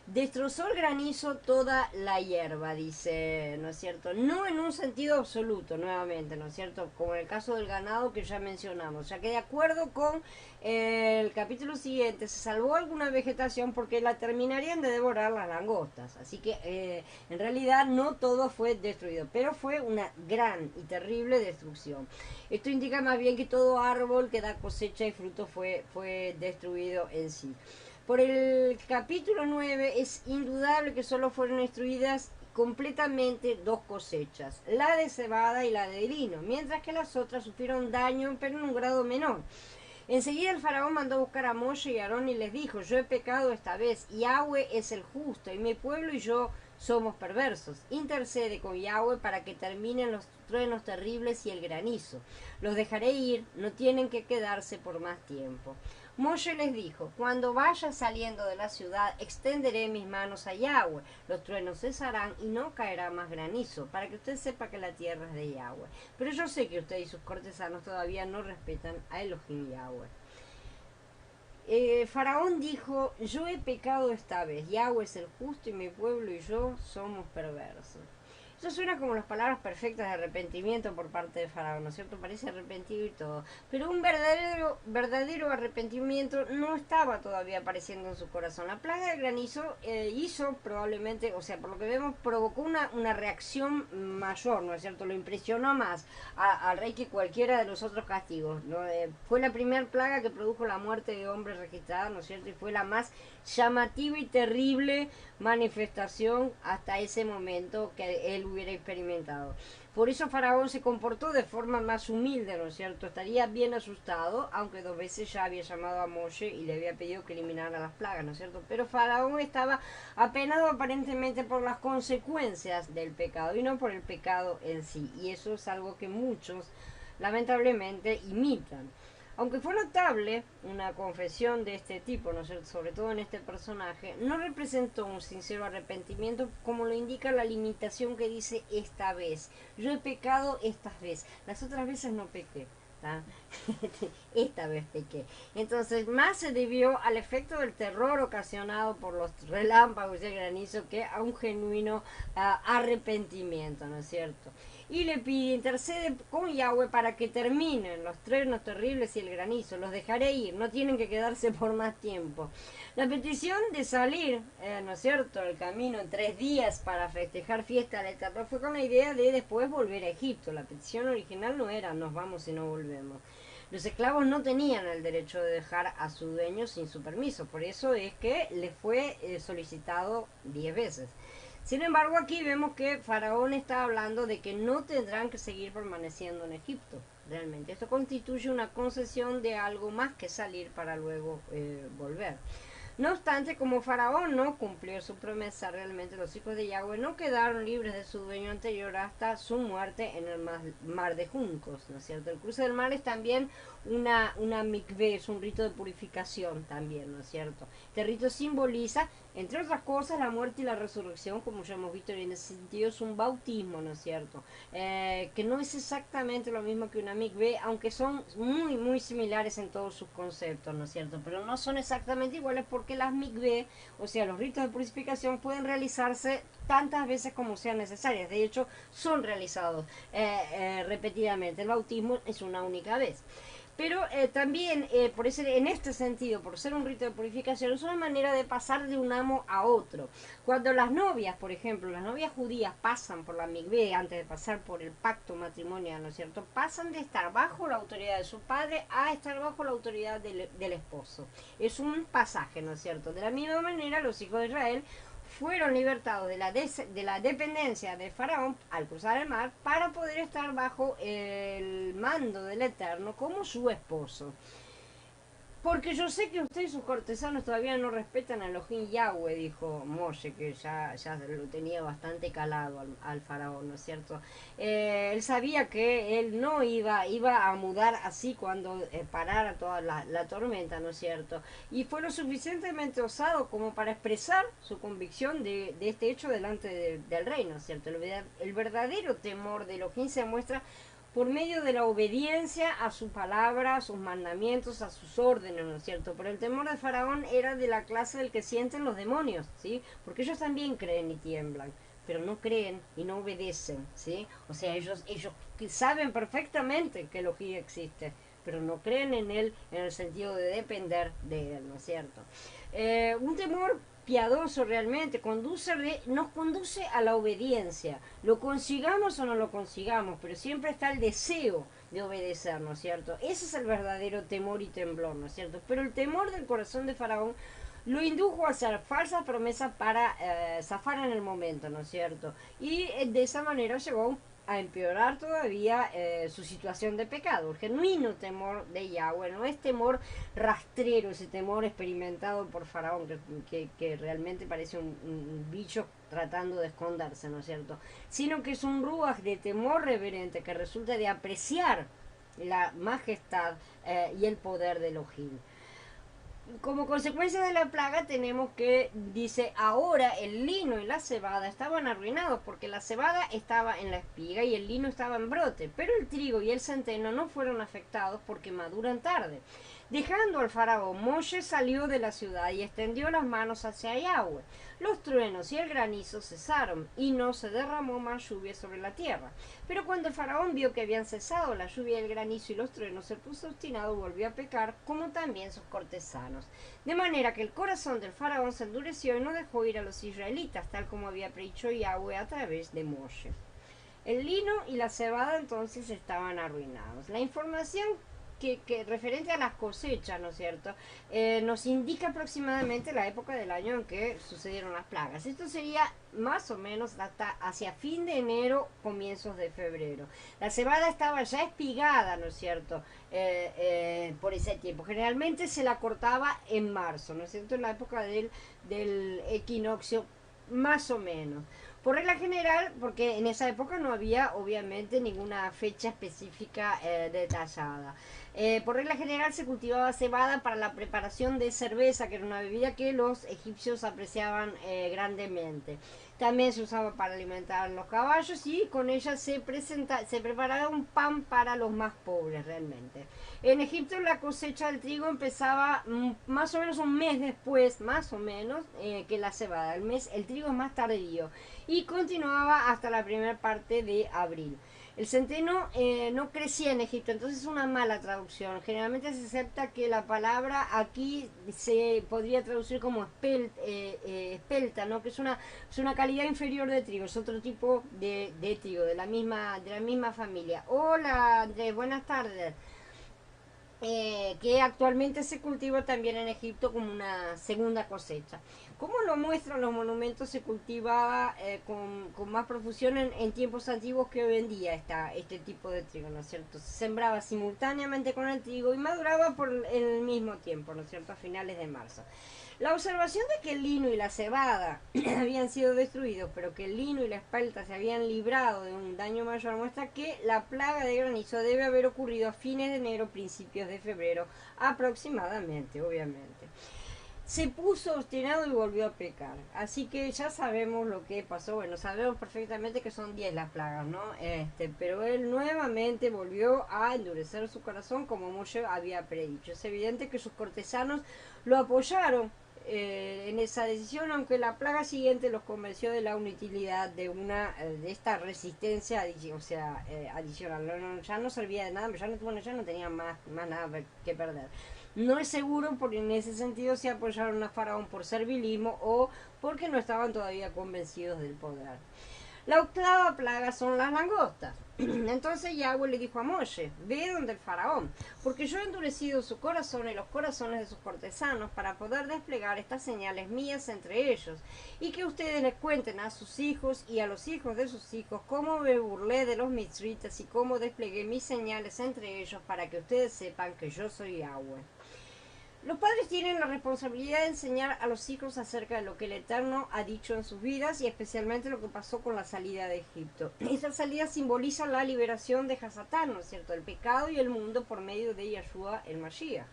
Destrozó el granizo toda la hierba, dice, ¿no es cierto? No en un sentido absoluto, nuevamente, ¿no es cierto? Como en el caso del ganado que ya mencionamos, ya que de acuerdo con el capítulo siguiente se salvó alguna vegetación porque la terminarían de devorar las langostas. Así que en realidad no todo fue destruido, pero fue una gran y terrible destrucción. Esto indica más bien que todo árbol que da cosecha y fruto fue destruido en sí. Por el capítulo 9 es indudable que solo fueron destruidas completamente dos cosechas, la de cebada y la de lino, mientras que las otras sufrieron daño, pero en un grado menor. Enseguida el faraón mandó buscar a Moshe y a Aarón y les dijo: yo he pecado esta vez, Yahweh es el justo, y mi pueblo y yo somos perversos. Intercede con Yahweh para que terminen los truenos terribles y el granizo. Los dejaré ir, no tienen que quedarse por más tiempo. Moshe les dijo: cuando vaya saliendo de la ciudad, extenderé mis manos a Yahweh. Los truenos cesarán y no caerá más granizo, para que usted sepa que la tierra es de Yahweh. Pero yo sé que usted y sus cortesanos todavía no respetan a Elohim Yahweh. Faraón dijo: yo he pecado esta vez, Yahweh es el justo y mi pueblo y yo somos perversos. Eso suena como las palabras perfectas de arrepentimiento por parte de Faraón, ¿no es cierto? Parece arrepentido y todo. Pero un verdadero arrepentimiento no estaba todavía apareciendo en su corazón. La plaga del granizo hizo probablemente, o sea, por lo que vemos, provocó una reacción mayor, ¿no es cierto? Lo impresionó más al rey que cualquiera de los otros castigos, ¿no? Fue la primera plaga que produjo la muerte de hombres registrada, ¿no es cierto? Y fue la más llamativa y terrible manifestación hasta ese momento que él hubiera experimentado. Por eso Faraón se comportó de forma más humilde, ¿no es cierto? Estaría bien asustado, aunque 2 veces ya había llamado a Moshe y le había pedido que eliminara las plagas, ¿no es cierto? Pero Faraón estaba apenado aparentemente por las consecuencias del pecado y no por el pecado en sí. Y eso es algo que muchos lamentablemente imitan. Aunque fue notable una confesión de este tipo, ¿no es cierto?, sobre todo en este personaje, no representó un sincero arrepentimiento como lo indica la limitación que dice esta vez. Yo he pecado esta vez, las otras veces no pequé. Esta vez pequé. Entonces, más se debió al efecto del terror ocasionado por los relámpagos y el granizo que a un genuino arrepentimiento, ¿no es cierto? Y le pide, intercede con Yahweh para que terminen los truenos terribles y el granizo. Los dejaré ir, no tienen que quedarse por más tiempo. La petición de salir, ¿no es cierto?, el camino en 3 días para festejar fiesta al Eterno fue con la idea de después volver a Egipto. La petición original no era nos vamos y no volvemos. Los esclavos no tenían el derecho de dejar a su dueño sin su permiso, por eso es que le fue solicitado 10 veces. Sin embargo, aquí vemos que Faraón está hablando de que no tendrán que seguir permaneciendo en Egipto. Realmente, esto constituye una concesión de algo más que salir para luego volver. No obstante, como Faraón no cumplió su promesa, realmente los hijos de Yahweh no quedaron libres de su dueño anterior hasta su muerte en el mar de juncos, ¿no es cierto? El cruce del mar es también una mikveh, es un rito de purificación también, ¿no es cierto? Este rito simboliza, entre otras cosas, la muerte y la resurrección, como ya hemos visto, y en ese sentido es un bautismo, ¿no es cierto? Que no es exactamente lo mismo que una mikveh, aunque son muy, muy similares en todos sus conceptos, ¿no es cierto? Pero no son exactamente iguales porque las mikveh, o sea, los ritos de purificación, pueden realizarse tantas veces como sean necesarias. De hecho, son realizados repetidamente. El bautismo es una única vez. Pero también, en este sentido, por ser un rito de purificación, es una manera de pasar de un amo a otro. Cuando las novias, por ejemplo, las novias judías pasan por la mikveh antes de pasar por el pacto matrimonial, ¿no es cierto? Pasan de estar bajo la autoridad de su padre a estar bajo la autoridad del esposo. Es un pasaje, ¿no es cierto? De la misma manera, los hijos de Israel fueron libertados de la dependencia de Faraón al cruzar el mar para poder estar bajo el mando del Eterno como su esposo. Porque yo sé que usted y sus cortesanos todavía no respetan a Elohim Yahweh, dijo Moshe, que ya lo tenía bastante calado al faraón, ¿no es cierto? Él sabía que él no iba a mudar así cuando parara toda la tormenta, ¿no es cierto? Y fue lo suficientemente osado como para expresar su convicción de este hecho delante del rey, ¿no es cierto? El verdadero temor de Elohim se muestra por medio de la obediencia a su palabra, a sus mandamientos, a sus órdenes, ¿no es cierto? Pero el temor de Faraón era de la clase del que sienten los demonios, ¿sí? Porque ellos también creen y tiemblan, pero no creen y no obedecen, ¿sí? O sea, ellos saben perfectamente que Elohim existe, pero no creen en él en el sentido de depender de él, ¿no es cierto? Un temor piadoso realmente nos conduce a la obediencia, lo consigamos o no lo consigamos, pero siempre está el deseo de obedecer, ¿no es cierto? Ese es el verdadero temor y temblor, ¿no es cierto? Pero el temor del corazón de Faraón lo indujo a hacer falsas promesas para zafar en el momento, ¿no es cierto? Y de esa manera llegó a empeorar todavía su situación de pecado. El genuino temor de Yahweh no es temor rastrero, ese temor experimentado por Faraón, que realmente parece un bicho tratando de esconderse, ¿no es cierto? Sino que es un ruaj de temor reverente que resulta de apreciar la majestad y el poder de Elohim. Como consecuencia de la plaga tenemos que, dice, ahora el lino y la cebada estaban arruinados porque la cebada estaba en la espiga y el lino estaba en brote, pero el trigo y el centeno no fueron afectados porque maduran tarde. Dejando al faraón, Moshe salió de la ciudad y extendió las manos hacia Yahweh. Los truenos y el granizo cesaron y no se derramó más lluvia sobre la tierra. Pero cuando el faraón vio que habían cesado la lluvia, el granizo y los truenos, se puso obstinado y volvió a pecar, como también sus cortesanos. De manera que el corazón del faraón se endureció y no dejó ir a los israelitas, tal como había predicho Yahweh a través de Moshe. El lino y la cebada entonces estaban arruinados. La información que referente a las cosechas, ¿no es cierto? Nos indica aproximadamente la época del año en que sucedieron las plagas. Esto sería más o menos hasta hacia fin de enero, comienzos de febrero. La cebada estaba ya espigada, ¿no es cierto? Por ese tiempo. Generalmente se la cortaba en marzo, ¿no es cierto? En la época del equinoccio, más o menos. Por regla general, porque en esa época no había obviamente ninguna fecha específica detallada. Por regla general se cultivaba cebada para la preparación de cerveza, que era una bebida que los egipcios apreciaban grandemente. También se usaba para alimentar los caballos y con ella se preparaba un pan para los más pobres realmente. En Egipto la cosecha del trigo empezaba más o menos un mes después, más o menos, que la cebada. El trigo es más tardío y continuaba hasta la primera parte de abril. El centeno no crecía en Egipto, entonces es una mala traducción. Generalmente se acepta que la palabra aquí se podría traducir como espelta, ¿no? Que es una calidad inferior de trigo, es otro tipo de trigo, de la misma familia. Hola Andrés, buenas tardes. Que actualmente se cultiva también en Egipto como una segunda cosecha. Como lo muestran los monumentos, se cultivaba con más profusión en tiempos antiguos que hoy en día este tipo de trigo, ¿no es cierto? Se sembraba simultáneamente con el trigo y maduraba por el mismo tiempo, ¿no es cierto? A finales de marzo. La observación de que el lino y la cebada habían sido destruidos, pero que el lino y la espelta se habían librado de un daño mayor, muestra que la plaga de granizo debe haber ocurrido a fines de enero, principios de febrero, aproximadamente, obviamente. Se puso obstinado y volvió a pecar. Así que ya sabemos lo que pasó. Bueno, sabemos perfectamente que son 10 las plagas, ¿no? Pero él nuevamente volvió a endurecer su corazón como Moshe había predicho. Es evidente que sus cortesanos lo apoyaron en esa decisión, aunque la plaga siguiente los convenció de la inutilidad de esta resistencia adicional. Ya no servía de nada, ya no tenía más nada que perder. No es seguro porque en ese sentido se apoyaron a Faraón por servilismo o porque no estaban todavía convencidos del poder. La octava plaga son las langostas. Entonces Yahweh le dijo a Moshe, ve donde el faraón, porque yo he endurecido su corazón y los corazones de sus cortesanos para poder desplegar estas señales mías entre ellos, y que ustedes les cuenten a sus hijos y a los hijos de sus hijos cómo me burlé de los mitzritas y cómo desplegué mis señales entre ellos para que ustedes sepan que yo soy Yahweh. Los padres tienen la responsabilidad de enseñar a los hijos acerca de lo que el Eterno ha dicho en sus vidas y especialmente lo que pasó con la salida de Egipto. Esa salida simboliza la liberación de Hasatán, ¿no es cierto?, el pecado y el mundo por medio de Yeshua el Mashiach.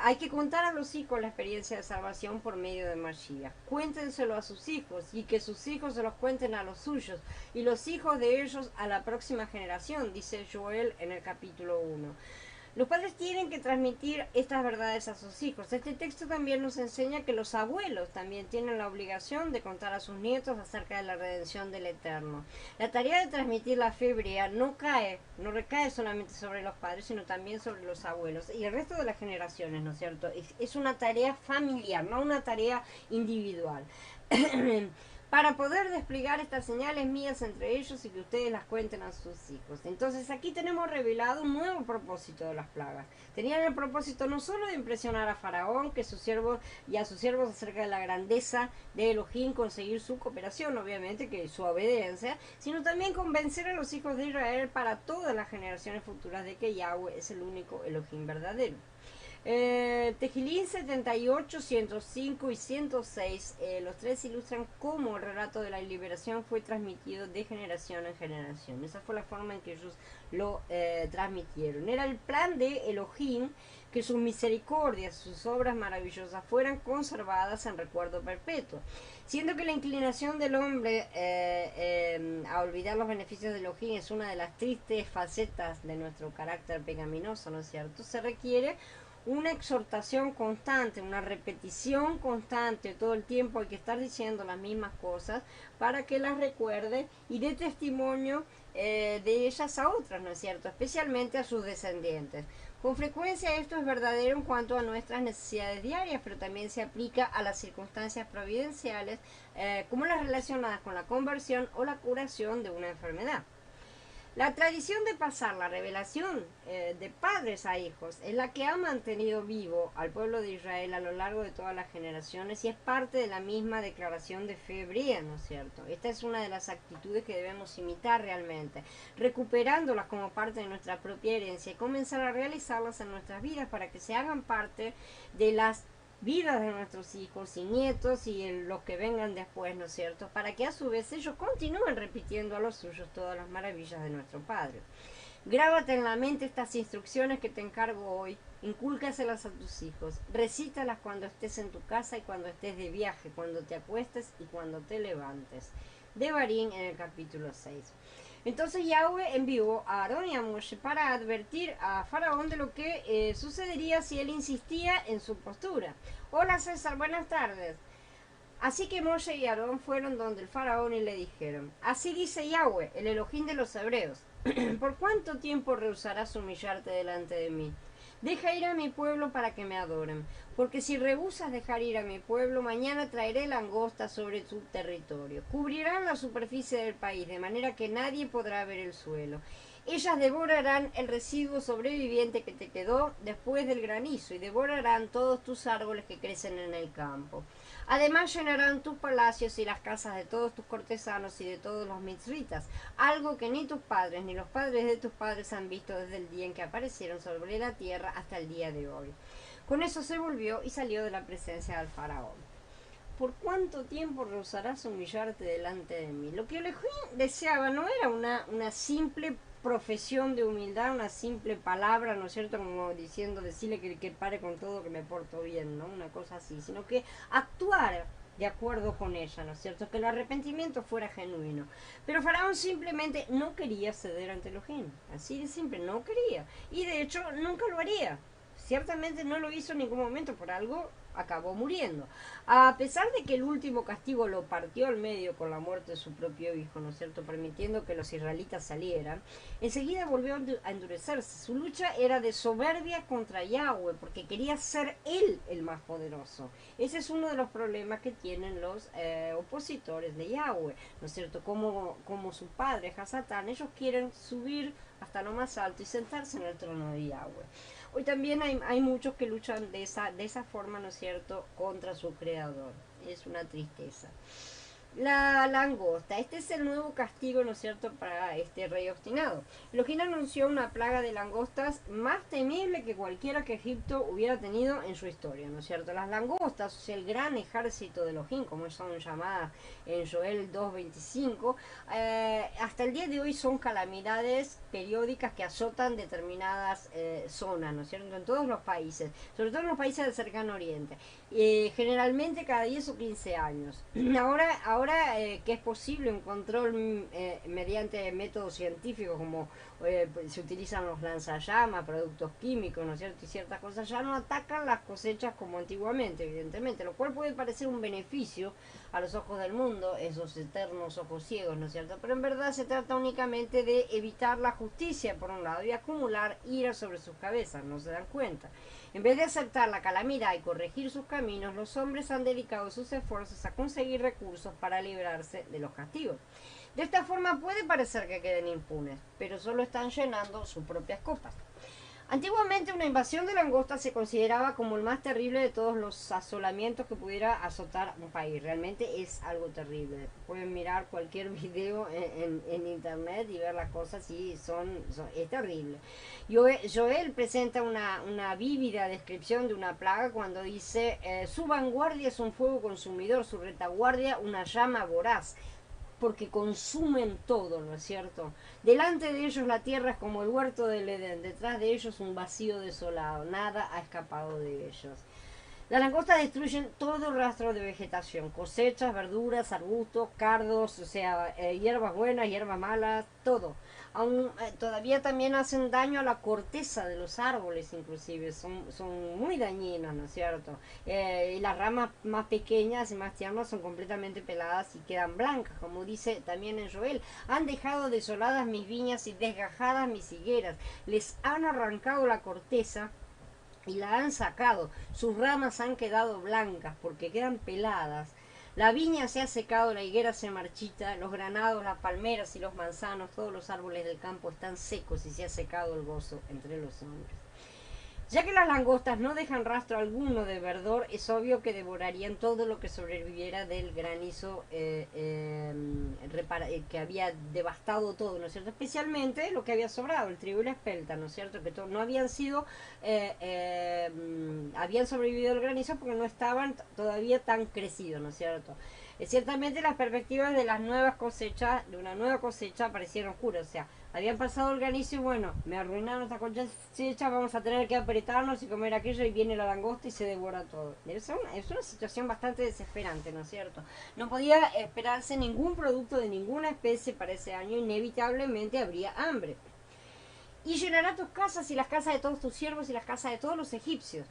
Hay que contar a los hijos la experiencia de salvación por medio de Mashiach. Cuéntenselo a sus hijos y que sus hijos se los cuenten a los suyos y los hijos de ellos a la próxima generación, dice Joel en el capítulo 1. Los padres tienen que transmitir estas verdades a sus hijos. Este texto también nos enseña que los abuelos también tienen la obligación de contar a sus nietos acerca de la redención del Eterno. La tarea de transmitir la fe hebrea no recae solamente sobre los padres, sino también sobre los abuelos y el resto de las generaciones, ¿no es cierto? Es una tarea familiar, no una tarea individual. Para poder desplegar estas señales mías entre ellos y que ustedes las cuenten a sus hijos. Entonces aquí tenemos revelado un nuevo propósito de las plagas. Tenían el propósito no solo de impresionar a Faraón que sus siervos y a sus siervos acerca de la grandeza de Elohim, conseguir su cooperación, obviamente que su obediencia, sino también convencer a los hijos de Israel para todas las generaciones futuras de que Yahweh es el único Elohim verdadero. Tejilín 78, 105 y 106, los tres ilustran cómo el relato de la liberación fue transmitido de generación en generación. Esa fue la forma en que ellos lo transmitieron. Era el plan de Elohim que sus misericordias, sus obras maravillosas fueran conservadas en recuerdo perpetuo. Siendo que la inclinación del hombre a olvidar los beneficios de Elohim es una de las tristes facetas de nuestro carácter pecaminoso, ¿no es cierto? Se requiere una exhortación constante, una repetición constante, todo el tiempo hay que estar diciendo las mismas cosas para que las recuerde y dé testimonio de ellas a otras, ¿no es cierto? Especialmente a sus descendientes. Con frecuencia esto es verdadero en cuanto a nuestras necesidades diarias, pero también se aplica a las circunstancias providenciales, como las relacionadas con la conversión o la curación de una enfermedad. La tradición de pasar la revelación de padres a hijos es la que ha mantenido vivo al pueblo de Israel a lo largo de todas las generaciones y es parte de la misma declaración de fe hebrea, ¿no es cierto? Esta es una de las actitudes que debemos imitar realmente, recuperándolas como parte de nuestra propia herencia y comenzar a realizarlas en nuestras vidas para que se hagan parte de las vidas de nuestros hijos y nietos y los que vengan después, ¿no es cierto? Para que a su vez ellos continúen repitiendo a los suyos todas las maravillas de nuestro Padre. Grábate en la mente estas instrucciones que te encargo hoy, incúlcaselas a tus hijos, recítalas cuando estés en tu casa y cuando estés de viaje, cuando te acuestes y cuando te levantes. Devarim en el capítulo 6. Entonces Yahweh envió a Aarón y a Moshe para advertir a Faraón de lo que sucedería si él insistía en su postura. Hola César, buenas tardes. Así que Moshe y Aarón fueron donde el faraón y le dijeron, así dice Yahweh, el Elohim de los hebreos, ¿por cuánto tiempo rehusarás humillarte delante de mí? Deja ir a mi pueblo para que me adoren, porque si rehusas dejar ir a mi pueblo, mañana traeré langosta sobre su territorio. Cubrirán la superficie del país, de manera que nadie podrá ver el suelo. Ellas devorarán el residuo sobreviviente que te quedó después del granizo, y devorarán todos tus árboles que crecen en el campo. Además llenarán tus palacios y las casas de todos tus cortesanos y de todos los mitzritas, algo que ni tus padres ni los padres de tus padres han visto desde el día en que aparecieron sobre la tierra hasta el día de hoy. Con eso se volvió y salió de la presencia del faraón. ¿Por cuánto tiempo rehusarás humillarte delante de mí? Lo que Elohim deseaba no era una simple profesión de humildad, una simple palabra, ¿no es cierto? Como diciendo, decirle que pare con todo, que me porto bien, ¿no? Una cosa así, sino que actuara de acuerdo con ella, ¿no es cierto? Que el arrepentimiento fuera genuino. Pero Faraón simplemente no quería ceder ante Elohim, así de simple, no quería. Y de hecho nunca lo haría. Ciertamente no lo hizo en ningún momento, por algo acabó muriendo. A pesar de que el último castigo lo partió al medio con la muerte de su propio hijo, ¿no es cierto?, permitiendo que los israelitas salieran, enseguida volvió a endurecerse. Su lucha era de soberbia contra Yahweh, porque quería ser él el más poderoso. Ese es uno de los problemas que tienen los opositores de Yahweh, ¿no es cierto?, como su padre Hasatán, ellos quieren subir hasta lo más alto y sentarse en el trono de Yahweh. Hoy también hay muchos que luchan de esa forma, ¿no es cierto?, contra su creador. Es una tristeza. La langosta. Este es el nuevo castigo, ¿no es cierto?, para este rey obstinado. Elohim anunció una plaga de langostas más temible que cualquiera que Egipto hubiera tenido en su historia, ¿no es cierto? Las langostas, o sea, el gran ejército de Elohim, como son llamadas en Joel 2.25, hasta el día de hoy son calamidades periódicas que azotan determinadas zonas, ¿no es cierto?, en todos los países, sobre todo en los países del cercano oriente. Generalmente cada 10 o 15 años. Ahora que es posible un control mediante métodos científicos como se utilizan los lanzallamas, productos químicos, ¿no es cierto?, y ciertas cosas, ya no atacan las cosechas como antiguamente, evidentemente, lo cual puede parecer un beneficio a los ojos del mundo, esos eternos ojos ciegos, ¿no es cierto?, pero en verdad se trata únicamente de evitar la justicia por un lado y acumular ira sobre sus cabezas, no se dan cuenta. En vez de aceptar la calamidad y corregir sus caminos, los hombres han dedicado sus esfuerzos a conseguir recursos para librarse de los castigos. De esta forma puede parecer que queden impunes, pero solo están llenando sus propias copas. Antiguamente una invasión de langostas se consideraba como el más terrible de todos los asolamientos que pudiera azotar un país. Realmente es algo terrible. Pueden mirar cualquier video en internet y ver las cosas y es terrible. Joel presenta una vívida descripción de una plaga cuando dice su vanguardia es un fuego consumidor, su retaguardia una llama voraz, porque consumen todo, ¿no es cierto? Delante de ellos la tierra es como el huerto del Edén, detrás de ellos un vacío desolado, nada ha escapado de ellos. Las langostas destruyen todo rastro de vegetación, cosechas, verduras, arbustos, cardos, o sea, hierbas buenas, hierbas malas, todo. Aún todavía también hacen daño a la corteza de los árboles, inclusive, son muy dañinas, ¿no es cierto? Y las ramas más pequeñas y más tiernas son completamente peladas y quedan blancas, como dice también en Joel. Han dejado desoladas mis viñas y desgajadas mis higueras, les han arrancado la corteza y la han sacado, sus ramas han quedado blancas porque quedan peladas. La viña se ha secado, la higuera se marchita, los granados, las palmeras y los manzanos, todos los árboles del campo están secos y se ha secado el gozo entre los hombres. Ya que las langostas no dejan rastro alguno de verdor, es obvio que devorarían todo lo que sobreviviera del granizo que había devastado todo, ¿no es cierto? Especialmente lo que había sobrado, el trigo y la espelta, ¿no es cierto? Que no habían sido, habían sobrevivido el granizo porque no estaban todavía tan crecidos, ¿no es cierto? Ciertamente las perspectivas de las nuevas cosechas, de una nueva cosecha, parecieron oscuras, o sea, habían pasado el granizo y bueno, me arruinaron esta cosecha, vamos a tener que apretarnos y comer aquello y viene la langosta y se devora todo. Es una situación bastante desesperante, ¿no es cierto? No podía esperarse ningún producto de ninguna especie para ese año, inevitablemente habría hambre. Y llenará tus casas y las casas de todos tus siervos y las casas de todos los egipcios.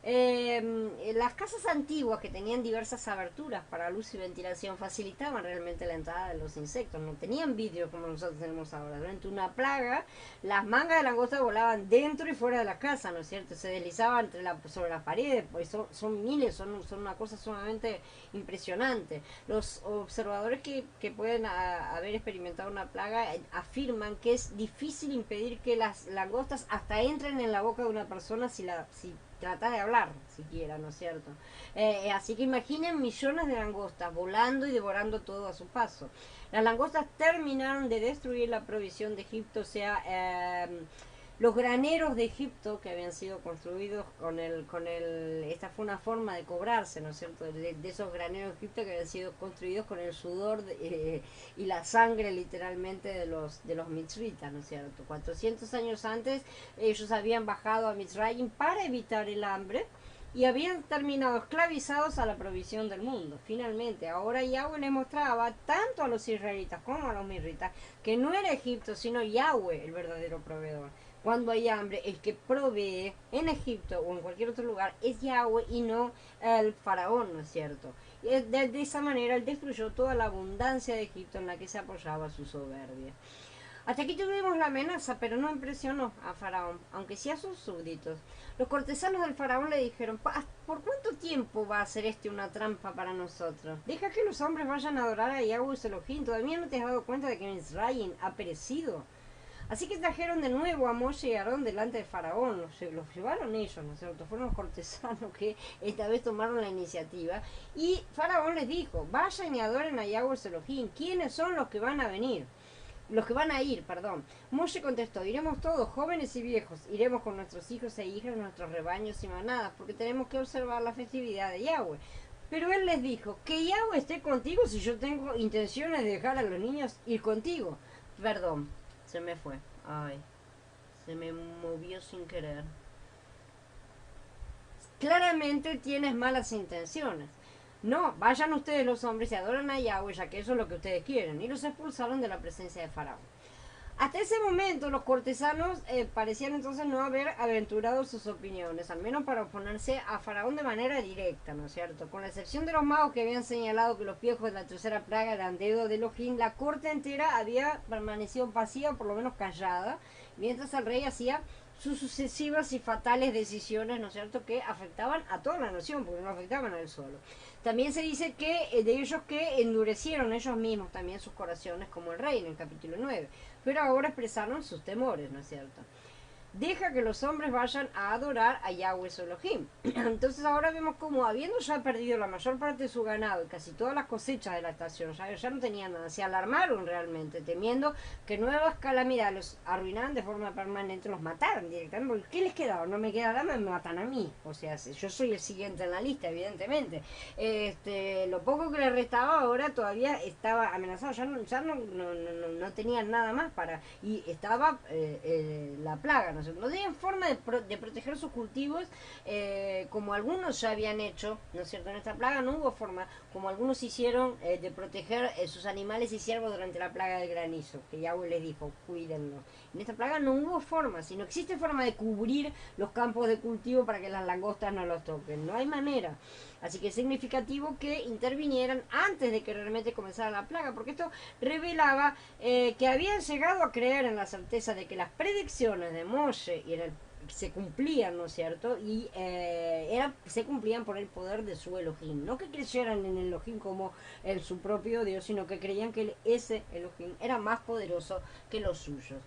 Las casas antiguas que tenían diversas aberturas para luz y ventilación facilitaban realmente la entrada de los insectos, no tenían vidrio como nosotros tenemos ahora. Durante una plaga, las mangas de langosta volaban dentro y fuera de la casa, ¿no es cierto? Se deslizaban sobre las paredes, pues son miles, son una cosa sumamente impresionante. Los observadores que pueden haber experimentado una plaga afirman que es difícil impedir que las langostas hasta entren en la boca de una persona si trata de hablar siquiera, ¿no es cierto? Así que imaginen millones de langostas volando y devorando todo a su paso. Las langostas terminaron de destruir la provisión de Egipto, o sea, los graneros de Egipto que habían sido construidos esta fue una forma de cobrarse, ¿no es cierto? De esos graneros de Egipto que habían sido construidos con el sudor y la sangre literalmente de los mitzritas, ¿no es cierto? 400 años antes ellos habían bajado a Mitzrayim para evitar el hambre y habían terminado esclavizados a la provisión del mundo. Finalmente, ahora Yahweh les mostraba tanto a los israelitas como a los mitzritas que no era Egipto, sino Yahweh el verdadero proveedor. Cuando hay hambre, el que provee en Egipto o en cualquier otro lugar es Yahweh y no el faraón, ¿no es cierto? Y de esa manera él destruyó toda la abundancia de Egipto en la que se apoyaba su soberbia. Hasta aquí tuvimos la amenaza, pero no impresionó a Faraón, aunque sí a sus súbditos. Los cortesanos del Faraón le dijeron: ¿por cuánto tiempo va a ser una trampa para nosotros? Deja que los hombres vayan a adorar a Yahweh Elohim. ¿Todavía no te has dado cuenta de que Israel ha perecido? Así que trajeron de nuevo a Moshe y a Aarón delante de Faraón, los llevaron ellos, ¿no es cierto? Fueron los cortesanos que esta vez tomaron la iniciativa. Y Faraón les dijo: vayan y adoren a Yahweh Elohim. ¿Quiénes son los que van a venir? Los que van a ir, perdón. Moshe contestó: iremos todos, jóvenes y viejos, iremos con nuestros hijos e hijas, nuestros rebaños y manadas, porque tenemos que observar la festividad de Yahweh. Pero él les dijo: que Yahweh esté contigo si yo tengo intenciones de dejar a los niños ir contigo. Perdón, se me fue. Ay, se me movió sin querer. Claramente tienes malas intenciones. No, vayan ustedes los hombres y adoran a Yahweh, ya que eso es lo que ustedes quieren. Y los expulsaron de la presencia de Faraón. Hasta ese momento los cortesanos parecían entonces no haber aventurado sus opiniones, al menos para oponerse a Faraón de manera directa, ¿no es cierto? Con la excepción de los magos que habían señalado que los viejos de la tercera plaga eran dedo de Elohim, la corte entera había permanecido pasiva, por lo menos callada, mientras el rey hacía sus sucesivas y fatales decisiones, ¿no es cierto?, que afectaban a toda la nación, porque no afectaban a él solo. También se dice que de ellos que endurecieron ellos mismos también sus corazones, como el rey en el capítulo 9, pero ahora expresaron sus temores, ¿no es cierto? Deja que los hombres vayan a adorar a Yahweh Elohim. Entonces ahora vemos como, habiendo ya perdido la mayor parte de su ganado y casi todas las cosechas de la estación, ya no tenían nada, se alarmaron realmente, temiendo que nuevas calamidades los arruinaran de forma permanente, los mataran directamente. ¿Qué les quedaba? No me queda nada, me matan a mí. O sea, yo soy el siguiente en la lista, evidentemente. Lo poco que les restaba ahora todavía estaba amenazado, ya no tenían nada más para... Y estaba la plaga, ¿no? No tenían forma de proteger sus cultivos, como algunos ya habían hecho, ¿no es cierto? En esta plaga no hubo forma, como algunos hicieron, de proteger sus animales y siervos durante la plaga del granizo, que Yahweh les dijo: cuídenlos. En esta plaga no hubo forma, si no existe forma de cubrir los campos de cultivo para que las langostas no los toquen, no hay manera. Así que es significativo que intervinieran antes de que realmente comenzara la plaga, porque esto revelaba que habían llegado a creer en la certeza de que las predicciones de Moshe y en el se cumplían, ¿no es cierto? Y se cumplían por el poder de su Elohim. No que creyeran en el Elohim como en su propio Dios, sino que creían que ese Elohim era más poderoso que los suyos.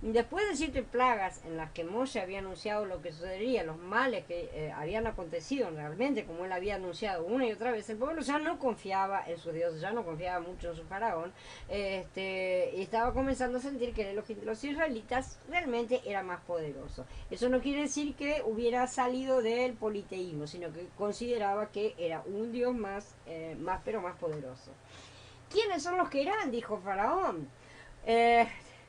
Después de 7 plagas en las que Moshe había anunciado lo que sucedería, los males que habían acontecido realmente, como él había anunciado una y otra vez, el pueblo ya no confiaba en su Dios, ya no confiaba mucho en su faraón, y estaba comenzando a sentir que el Elohim de los israelitas realmente era más poderoso. Eso no quiere decir que hubiera salido del politeísmo, sino que consideraba que era un Dios pero más poderoso. ¿Quiénes son los que irán?, dijo Faraón. Eh,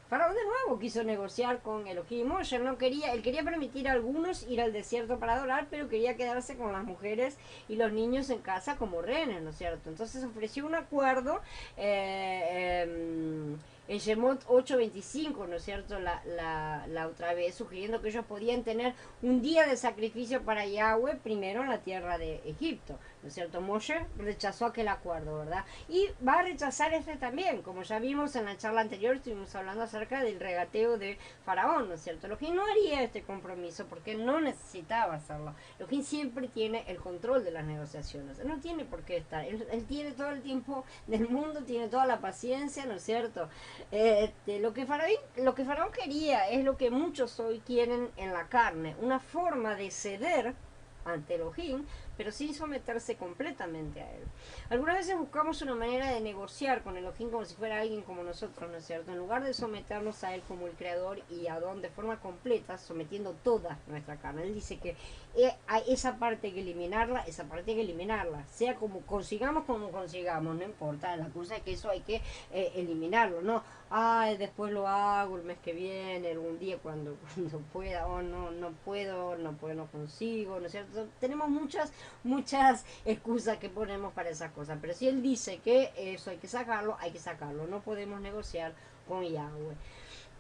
Faraón de nuevo quiso negociar con Elohim. Moshe no quería, él quería permitir a algunos ir al desierto para adorar, pero quería quedarse con las mujeres y los niños en casa como rehenes, ¿no es cierto? Entonces ofreció un acuerdo en Shemot 8:25, ¿no es cierto? La otra vez, sugiriendo que ellos podían tener un día de sacrificio para Yahweh primero en la tierra de Egipto, ¿no es cierto? Moshe rechazó aquel acuerdo, ¿verdad? Y va a rechazar este también, como ya vimos en la charla anterior, estuvimos hablando acerca del regateo de Faraón, ¿no es cierto? Elohim no haría este compromiso porque él no necesitaba hacerlo. Elohim siempre tiene el control de las negociaciones, él no tiene por qué estar, él tiene todo el tiempo del mundo, tiene toda la paciencia, ¿no es cierto? Lo que Faraón quería es lo que muchos hoy quieren en la carne, una forma de ceder ante Elohim, pero sin someterse completamente a él. Algunas veces buscamos una manera de negociar con Elohim como si fuera alguien como nosotros, ¿no es cierto? En lugar de someternos a él como el creador y a Adón de forma completa, sometiendo toda nuestra carne. Él dice que a esa parte hay que eliminarla, sea como consigamos, no importa, la cosa es que eso hay que eliminarlo, ¿no? Ay, después lo hago el mes que viene, algún día cuando pueda, no puedo, no consigo, ¿no es cierto? Tenemos muchas excusas que ponemos para esas cosas, pero si él dice que eso hay que sacarlo, no podemos negociar con Yahweh.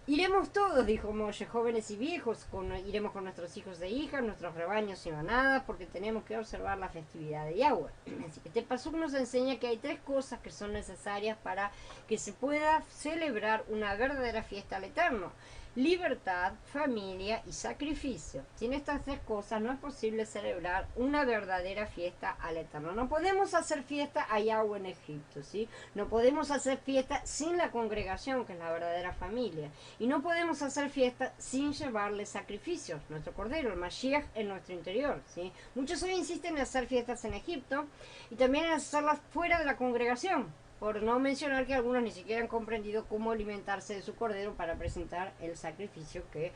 Iremos todos, dijo Moshe, jóvenes y viejos, iremos con nuestros hijos e hijas, nuestros rebaños y manadas, porque tenemos que observar la festividad de Yahweh. Así que este pasuk nos enseña que hay 3 cosas que son necesarias para que se pueda celebrar una verdadera fiesta al Eterno: libertad, familia y sacrificio. Sin estas 3 cosas no es posible celebrar una verdadera fiesta al Eterno. No podemos hacer fiesta a Yahweh en Egipto, ¿sí? No podemos hacer fiesta sin la congregación, que es la verdadera familia. Y no podemos hacer fiesta sin llevarle sacrificios, nuestro cordero, el Mashiach, en nuestro interior, ¿sí? Muchos hoy insisten en hacer fiestas en Egipto y también en hacerlas fuera de la congregación, por no mencionar que algunos ni siquiera han comprendido cómo alimentarse de su cordero para presentar el sacrificio que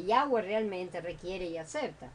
Yahweh realmente requiere y acepta.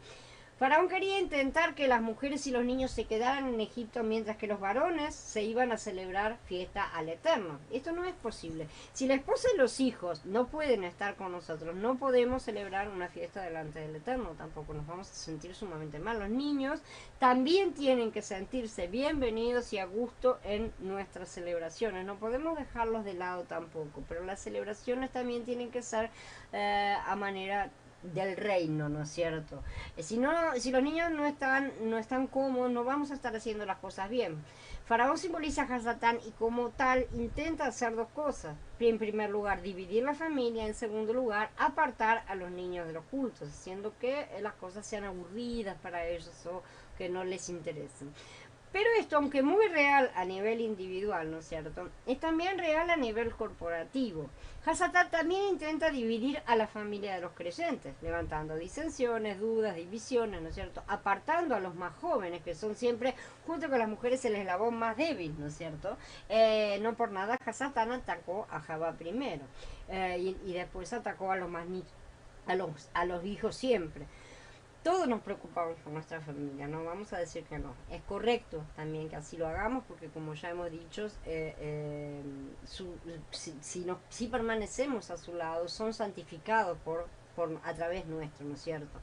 Faraón quería intentar que las mujeres y los niños se quedaran en Egipto mientras que los varones se iban a celebrar fiesta al Eterno. Esto no es posible. Si la esposa y los hijos no pueden estar con nosotros, no podemos celebrar una fiesta delante del Eterno. Tampoco nos vamos a sentir sumamente mal. Los niños también tienen que sentirse bienvenidos y a gusto en nuestras celebraciones. No podemos dejarlos de lado tampoco, pero las celebraciones también tienen que ser a manera del reino, ¿no es cierto? Si los niños no están cómodos, no vamos a estar haciendo las cosas bien. Faraón simboliza a Hasatán y como tal intenta hacer 2 cosas. En primer lugar, dividir la familia. En segundo lugar, apartar a los niños de los cultos, haciendo que las cosas sean aburridas para ellos o que no les interesen. Pero esto, aunque muy real a nivel individual, ¿no es cierto?, es también real a nivel corporativo. Hasatán también intenta dividir a la familia de los creyentes, levantando disensiones, dudas, divisiones, ¿no es cierto?, apartando a los más jóvenes, que son siempre, junto con las mujeres, el eslabón más débil, ¿no es cierto? No por nada Hasatán atacó a Jabá primero, y después atacó a los hijos siempre. Todos nos preocupamos por nuestra familia, no vamos a decir que no. Es correcto también que así lo hagamos, porque como ya hemos dicho, si permanecemos a su lado, son santificados a través nuestro, ¿no es cierto?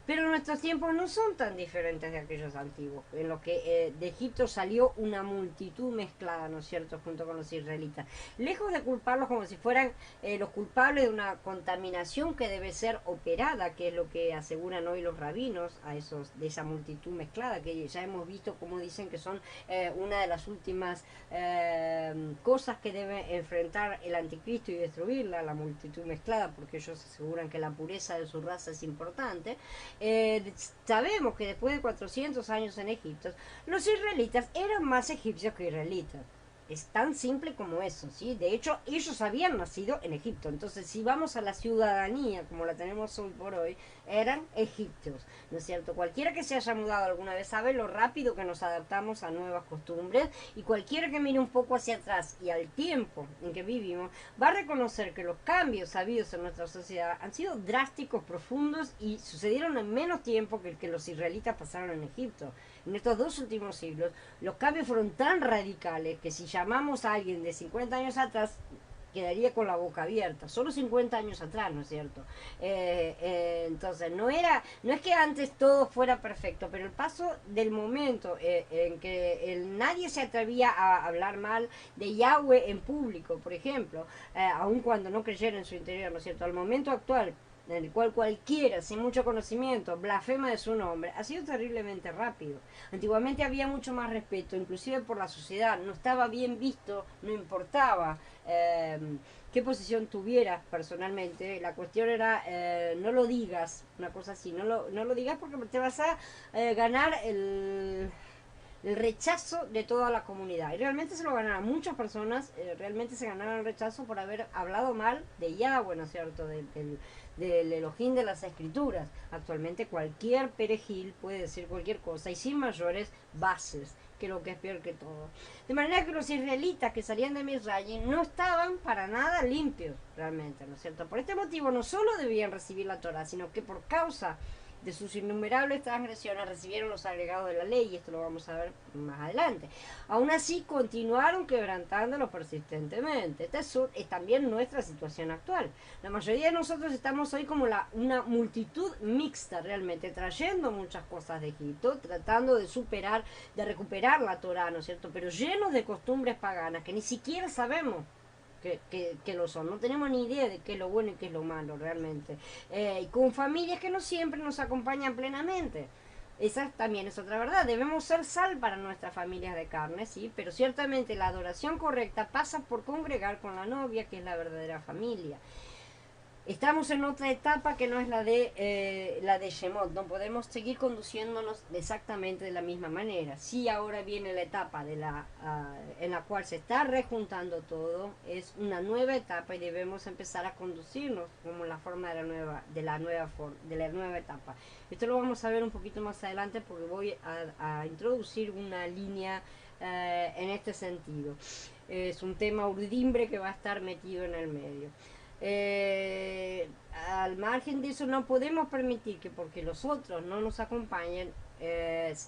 Pero nuestros tiempos no son tan diferentes de aquellos antiguos, en los que de Egipto salió una multitud mezclada, ¿no es cierto?, junto con los israelitas. Lejos de culparlos como si fueran los culpables de una contaminación que debe ser operada, que es lo que aseguran hoy los rabinos a de esa multitud mezclada, que ya hemos visto como dicen que son una de las últimas cosas que debe enfrentar el anticristo y destruirla, la multitud mezclada, porque ellos aseguran que la pureza de su raza es importante. Sabemos que después de 400 años en Egipto, los israelitas eran más egipcios que israelitas. Es tan simple como eso, ¿sí? De hecho, ellos habían nacido en Egipto. Entonces, si vamos a la ciudadanía, como la tenemos hoy por hoy, eran egipcios, ¿no es cierto? Cualquiera que se haya mudado alguna vez sabe lo rápido que nos adaptamos a nuevas costumbres, y cualquiera que mire un poco hacia atrás y al tiempo en que vivimos, va a reconocer que los cambios habidos en nuestra sociedad han sido drásticos, profundos, y sucedieron en menos tiempo que el que los israelitas pasaron en Egipto. En estos 2 últimos siglos, los cambios fueron tan radicales que si llamamos a alguien de 50 años atrás, quedaría con la boca abierta. Solo 50 años atrás, ¿no es cierto? Entonces, no es que antes todo fuera perfecto, pero el paso del momento en que nadie se atrevía a hablar mal de Yahweh en público, por ejemplo, aun cuando no creyera en su interior, ¿no es cierto? Al momento actual, en el cual cualquiera, sin mucho conocimiento, blasfema de su nombre, ha sido terriblemente rápido. Antiguamente había mucho más respeto, inclusive por la sociedad, no estaba bien visto, no importaba qué posición tuvieras personalmente, la cuestión era no lo digas, una cosa así, no lo digas porque te vas a ganar el rechazo de toda la comunidad. Y realmente se lo ganaron muchas personas, realmente se ganaron el rechazo por haber hablado mal de Yahweh, ¿no es cierto?, del Elohim de las Escrituras. Actualmente cualquier perejil puede decir cualquier cosa y sin mayores bases, que lo que es peor que todo. De manera que los israelitas que salían de Misraim no estaban para nada limpios, realmente, ¿no es cierto? Por este motivo no solo debían recibir la Torah, sino que por causa de sus innumerables transgresiones recibieron los agregados de la ley, y esto lo vamos a ver más adelante. Aún así continuaron quebrantándolo persistentemente. Esta es también nuestra situación actual. La mayoría de nosotros estamos hoy como una multitud mixta, realmente trayendo muchas cosas de Egipto, tratando de superar, de recuperar la Torá, ¿no es cierto?, pero llenos de costumbres paganas que ni siquiera sabemos que lo son. No tenemos ni idea de qué es lo bueno y qué es lo malo realmente. Y con familias que no siempre nos acompañan plenamente. Esa también es otra verdad. Debemos ser sal para nuestras familias de carne, sí, pero ciertamente la adoración correcta pasa por congregar con la novia, que es la verdadera familia. Estamos en otra etapa que no es la de Shemot. No podemos seguir conduciéndonos exactamente de la misma manera. Sí, ahora viene la etapa en la cual se está rejuntando todo. Es una nueva etapa y debemos empezar a conducirnos como la forma de la nueva etapa. Esto lo vamos a ver un poquito más adelante porque voy a introducir una línea en este sentido. Es un tema urdimbre que va a estar metido en el medio. Al margen de eso no podemos permitir que porque los otros no nos acompañen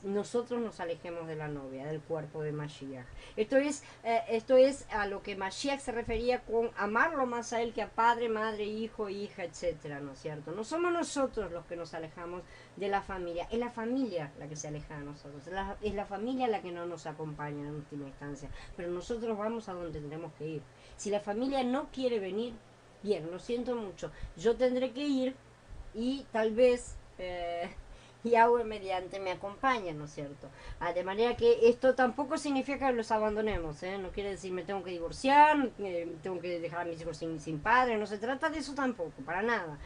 nosotros nos alejemos de la novia, del cuerpo de Mashiach. Esto es a lo que Mashiach se refería con amarlo más a él que a padre, madre, hijo, hija, etcétera, ¿no es cierto? No somos nosotros los que nos alejamos de la familia, es la familia la que se aleja de nosotros, es la familia la que no nos acompaña en última instancia, pero nosotros vamos a donde tenemos que ir. Si la familia no quiere venir, bien, lo siento mucho, yo tendré que ir y tal vez Yahweh mediante me acompaña, ¿no es cierto? De manera que esto tampoco significa que los abandonemos, no quiere decir me tengo que divorciar, tengo que dejar a mis hijos sin padre, no se trata de eso tampoco, para nada,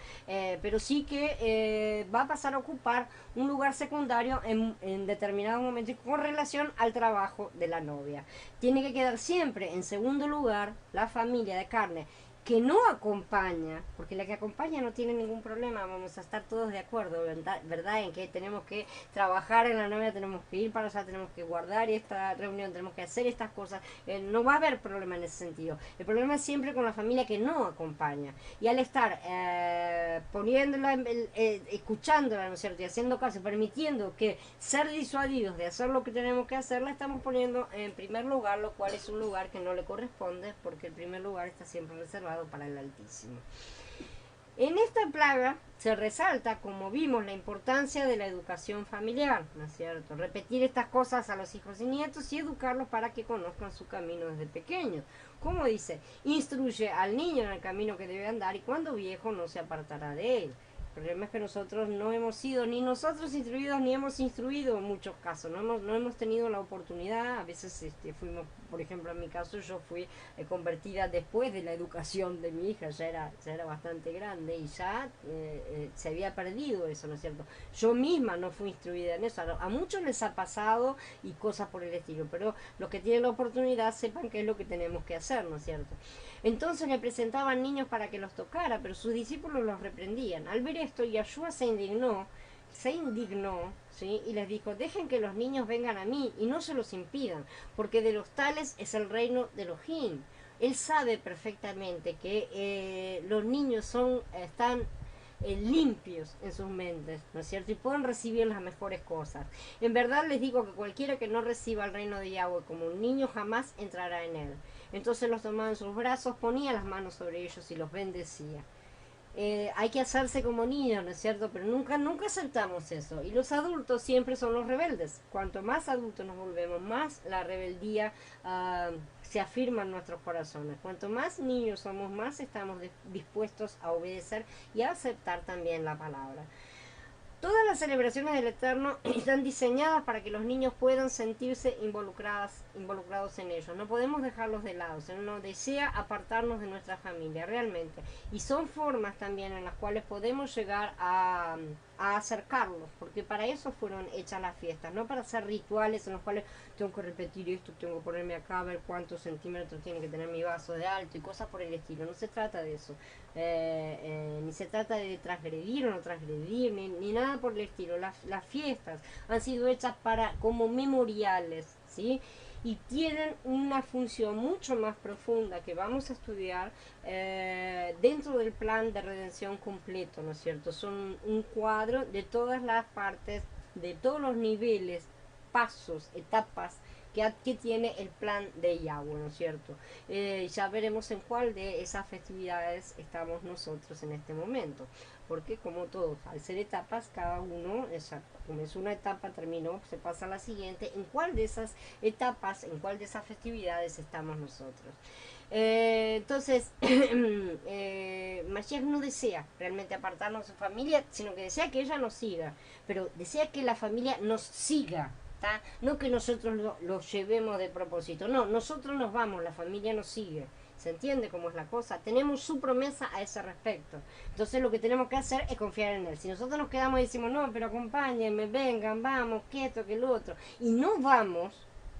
pero sí que va a pasar a ocupar un lugar secundario en determinado momento con relación al trabajo de la novia. Tiene que quedar siempre en segundo lugar la familia de carne, que no acompaña, porque la que acompaña no tiene ningún problema, vamos a estar todos de acuerdo, ¿verdad? En que tenemos que trabajar en la novia, tenemos que ir para allá, tenemos que guardar esta reunión, tenemos que hacer estas cosas, no va a haber problema en ese sentido. El problema es siempre con la familia que no acompaña, y al estar poniéndola, escuchándola, ¿no es cierto?, y haciendo caso, permitiendo que ser disuadidos de hacer lo que tenemos que hacer, la estamos poniendo en primer lugar, lo cual es un lugar que no le corresponde, porque el primer lugar está siempre reservado para el Altísimo. En esta plaga se resalta, como vimos, la importancia de la educación familiar, ¿no es cierto? Repetir estas cosas a los hijos y nietos y educarlos para que conozcan su camino desde pequeños. Como dice, instruye al niño en el camino que debe andar y cuando viejo no se apartará de él. El problema es que nosotros no hemos sido ni nosotros instruidos ni hemos instruido en muchos casos, no hemos tenido la oportunidad, a veces fuimos, por ejemplo en mi caso yo fui convertida después de la educación de mi hija, ya era bastante grande y ya se había perdido eso, ¿no es cierto? Yo misma no fui instruida en eso, a muchos les ha pasado y cosas por el estilo, pero los que tienen la oportunidad sepan qué es lo que tenemos que hacer, ¿no es cierto? Entonces le presentaban niños para que los tocara, pero sus discípulos los reprendían. Al ver esto, Yahshua se indignó, ¿sí? Y les dijo, dejen que los niños vengan a mí y no se los impidan, porque de los tales es el reino de Elohim. Él sabe perfectamente que los niños están limpios en sus mentes, ¿no es cierto? Y pueden recibir las mejores cosas. En verdad les digo que cualquiera que no reciba el reino de Yahweh como un niño jamás entrará en él. Entonces los tomaba en sus brazos, ponía las manos sobre ellos y los bendecía. Hay que hacerse como niños, ¿no es cierto? Pero nunca aceptamos eso. Y los adultos siempre son los rebeldes. Cuanto más adultos nos volvemos, más la rebeldía se afirma en nuestros corazones. Cuanto más niños somos, más estamos dispuestos a obedecer y a aceptar también la palabra. Todas las celebraciones del Eterno están diseñadas para que los niños puedan sentirse involucrados en ellos. No podemos dejarlos de lado. Él no desea apartarnos de nuestra familia, realmente. Y son formas también en las cuales podemos llegar a acercarlos, porque para eso fueron hechas las fiestas, no para hacer rituales en los cuales tengo que repetir esto, tengo que ponerme acá a ver cuántos centímetros tiene que tener mi vaso de alto y cosas por el estilo. No se trata de eso. Ni se trata de transgredir o no transgredir, ni nada por el estilo. Las fiestas han sido hechas como memoriales, ¿sí? Y tienen una función mucho más profunda que vamos a estudiar dentro del plan de redención completo, ¿no es cierto? Son un cuadro de todas las partes, de todos los niveles, pasos, etapas que tiene el plan de Yahweh, ¿no es cierto? Ya veremos en cuál de esas festividades estamos nosotros en este momento, porque como todos, al ser etapas, cada uno, comenzó una etapa, terminó, se pasa a la siguiente, en cuál de esas etapas, en cuál de esas festividades estamos nosotros. Entonces, Mashiach no desea realmente apartarnos de su familia, sino que desea que ella nos siga, pero desea que la familia nos siga. No que nosotros lo llevemos de propósito, no, nosotros nos vamos, la familia nos sigue. ¿Se entiende cómo es la cosa? Tenemos su promesa a ese respecto. Entonces lo que tenemos que hacer es confiar en él. Si nosotros nos quedamos y decimos, no, pero acompáñenme, vengan, vamos, que esto, que lo otro, y no vamos,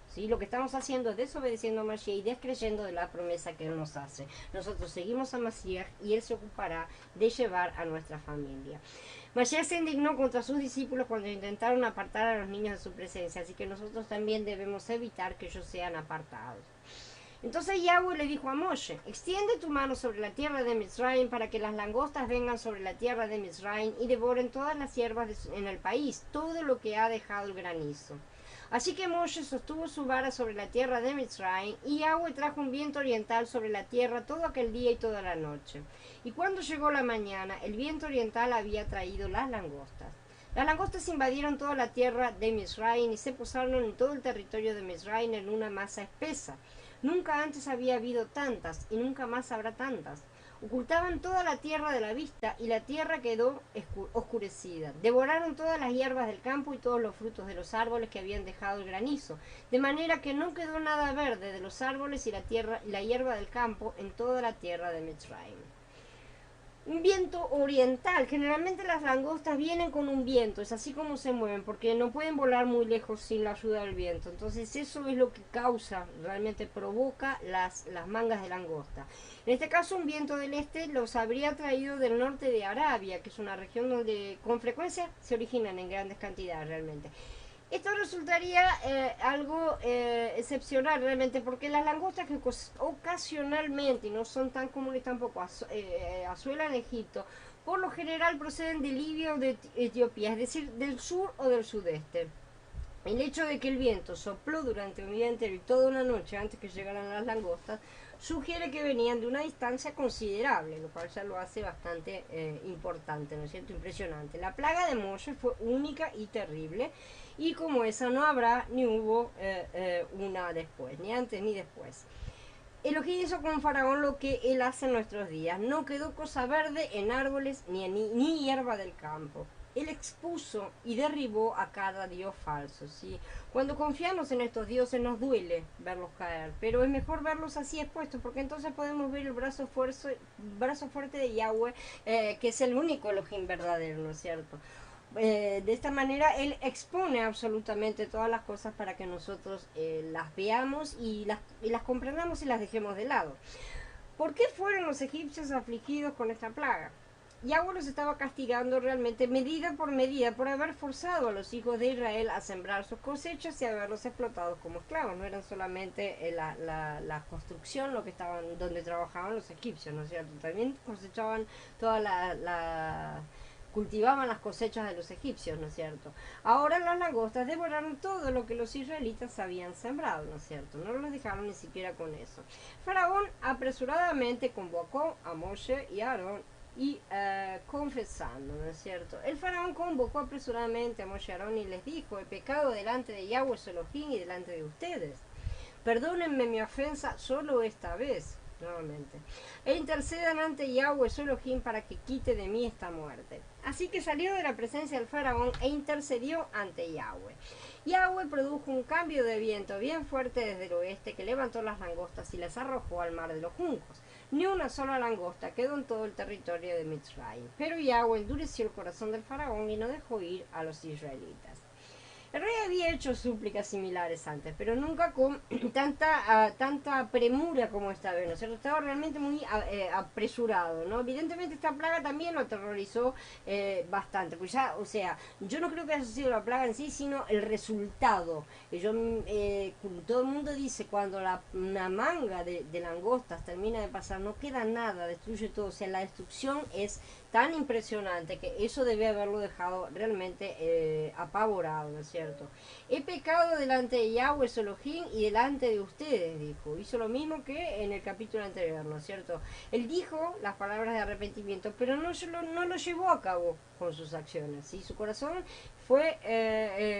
¿sí? Lo que estamos haciendo es desobedeciendo a Mashiach y descreyendo de la promesa que él nos hace. Nosotros seguimos a Mashiach y él se ocupará de llevar a nuestra familia. Mashiach se indignó contra sus discípulos cuando intentaron apartar a los niños de su presencia, así que nosotros también debemos evitar que ellos sean apartados. Entonces Yahweh le dijo a Moshe, extiende tu mano sobre la tierra de Mizraim para que las langostas vengan sobre la tierra de Mizraim y devoren todas las hierbas en el país, todo lo que ha dejado el granizo. Así que Moshe sostuvo su vara sobre la tierra de Mizraim, y Yahweh trajo un viento oriental sobre la tierra todo aquel día y toda la noche. Y cuando llegó la mañana, el viento oriental había traído las langostas. Las langostas invadieron toda la tierra de Mizraim y se posaron en todo el territorio de Mizraim en una masa espesa. Nunca antes había habido tantas, y nunca más habrá tantas. Ocultaban toda la tierra de la vista, y la tierra quedó oscurecida. Devoraron todas las hierbas del campo y todos los frutos de los árboles que habían dejado el granizo, de manera que no quedó nada verde de los árboles y la hierba del campo en toda la tierra de Mizraim. Un viento oriental. Generalmente las langostas vienen con un viento, es así como se mueven, porque no pueden volar muy lejos sin la ayuda del viento. Entonces eso es lo que causa, realmente provoca las mangas de langosta. En este caso un viento del este los habría traído del norte de Arabia, que es una región donde con frecuencia se originan en grandes cantidades realmente. Esto resultaría algo excepcional realmente, porque las langostas que ocasionalmente, y no son tan comunes tampoco, asuelan Egipto, por lo general proceden de Libia o de Etiopía, es decir, del sur o del sudeste. El hecho de que el viento sopló durante un día entero y toda una noche antes que llegaran las langostas sugiere que venían de una distancia considerable, lo cual ya lo hace bastante importante, ¿no es cierto? Impresionante. La plaga de Moshe fue única y terrible, y como esa no habrá ni hubo una después, ni antes ni después. Elohim hizo con Faraón lo que él hace en nuestros días. No quedó cosa verde en árboles ni hierba del campo. Él expuso y derribó a cada dios falso. ¿Sí? Cuando confiamos en estos dioses nos duele verlos caer, pero es mejor verlos así expuestos, porque entonces podemos ver el brazo fuerte de Yahweh, que es el único Elohim verdadero, ¿no es cierto? De esta manera él expone absolutamente todas las cosas para que nosotros las veamos y las comprendamos y las dejemos de lado. ¿Por qué fueron los egipcios afligidos con esta plaga? Yahweh los estaba castigando realmente medida por medida por haber forzado a los hijos de Israel a sembrar sus cosechas y haberlos explotado como esclavos. No eran solamente la construcción lo que estaban, donde trabajaban los egipcios, ¿no es cierto? También cosechaban toda cultivaban las cosechas de los egipcios, ¿no es cierto? Ahora las langostas devoraron todo lo que los israelitas habían sembrado, ¿no es cierto? No los dejaron ni siquiera con eso. Faraón apresuradamente convocó a Moshe y a Aarón y confesando, ¿no es cierto? El faraón convocó apresuradamente a Moshe y a Aarón y les dijo: he pecado delante de Yahweh Elohim y delante de ustedes. Perdónenme mi ofensa solo esta vez, nuevamente, e intercedan ante Yahweh su Elohim para que quite de mí esta muerte. Así que salió de la presencia del faraón e intercedió ante Yahweh. Yahweh produjo un cambio de viento bien fuerte desde el oeste que levantó las langostas y las arrojó al mar de los juncos. Ni una sola langosta quedó en todo el territorio de Mitzrayim. Pero Yahweh endureció el corazón del faraón y no dejó ir a los israelitas. El rey había hecho súplicas similares antes, pero nunca con tanta premura como esta vez, ¿no es cierto? Estaba realmente muy apresurado, ¿no? Evidentemente esta plaga también lo aterrorizó bastante, pues ya, o sea, yo no creo que haya sido la plaga en sí, sino el resultado. Todo el mundo dice, cuando una manga de langostas termina de pasar, no queda nada, destruye todo, o sea, la destrucción es tan impresionante que eso debe haberlo dejado realmente apavorado, ¿no es cierto? He pecado delante de Yahweh Elohim y delante de ustedes, dijo. Hizo lo mismo que en el capítulo anterior, ¿no es cierto? Él dijo las palabras de arrepentimiento, pero no lo llevó a cabo con sus acciones. ¿Sí? Su corazón fue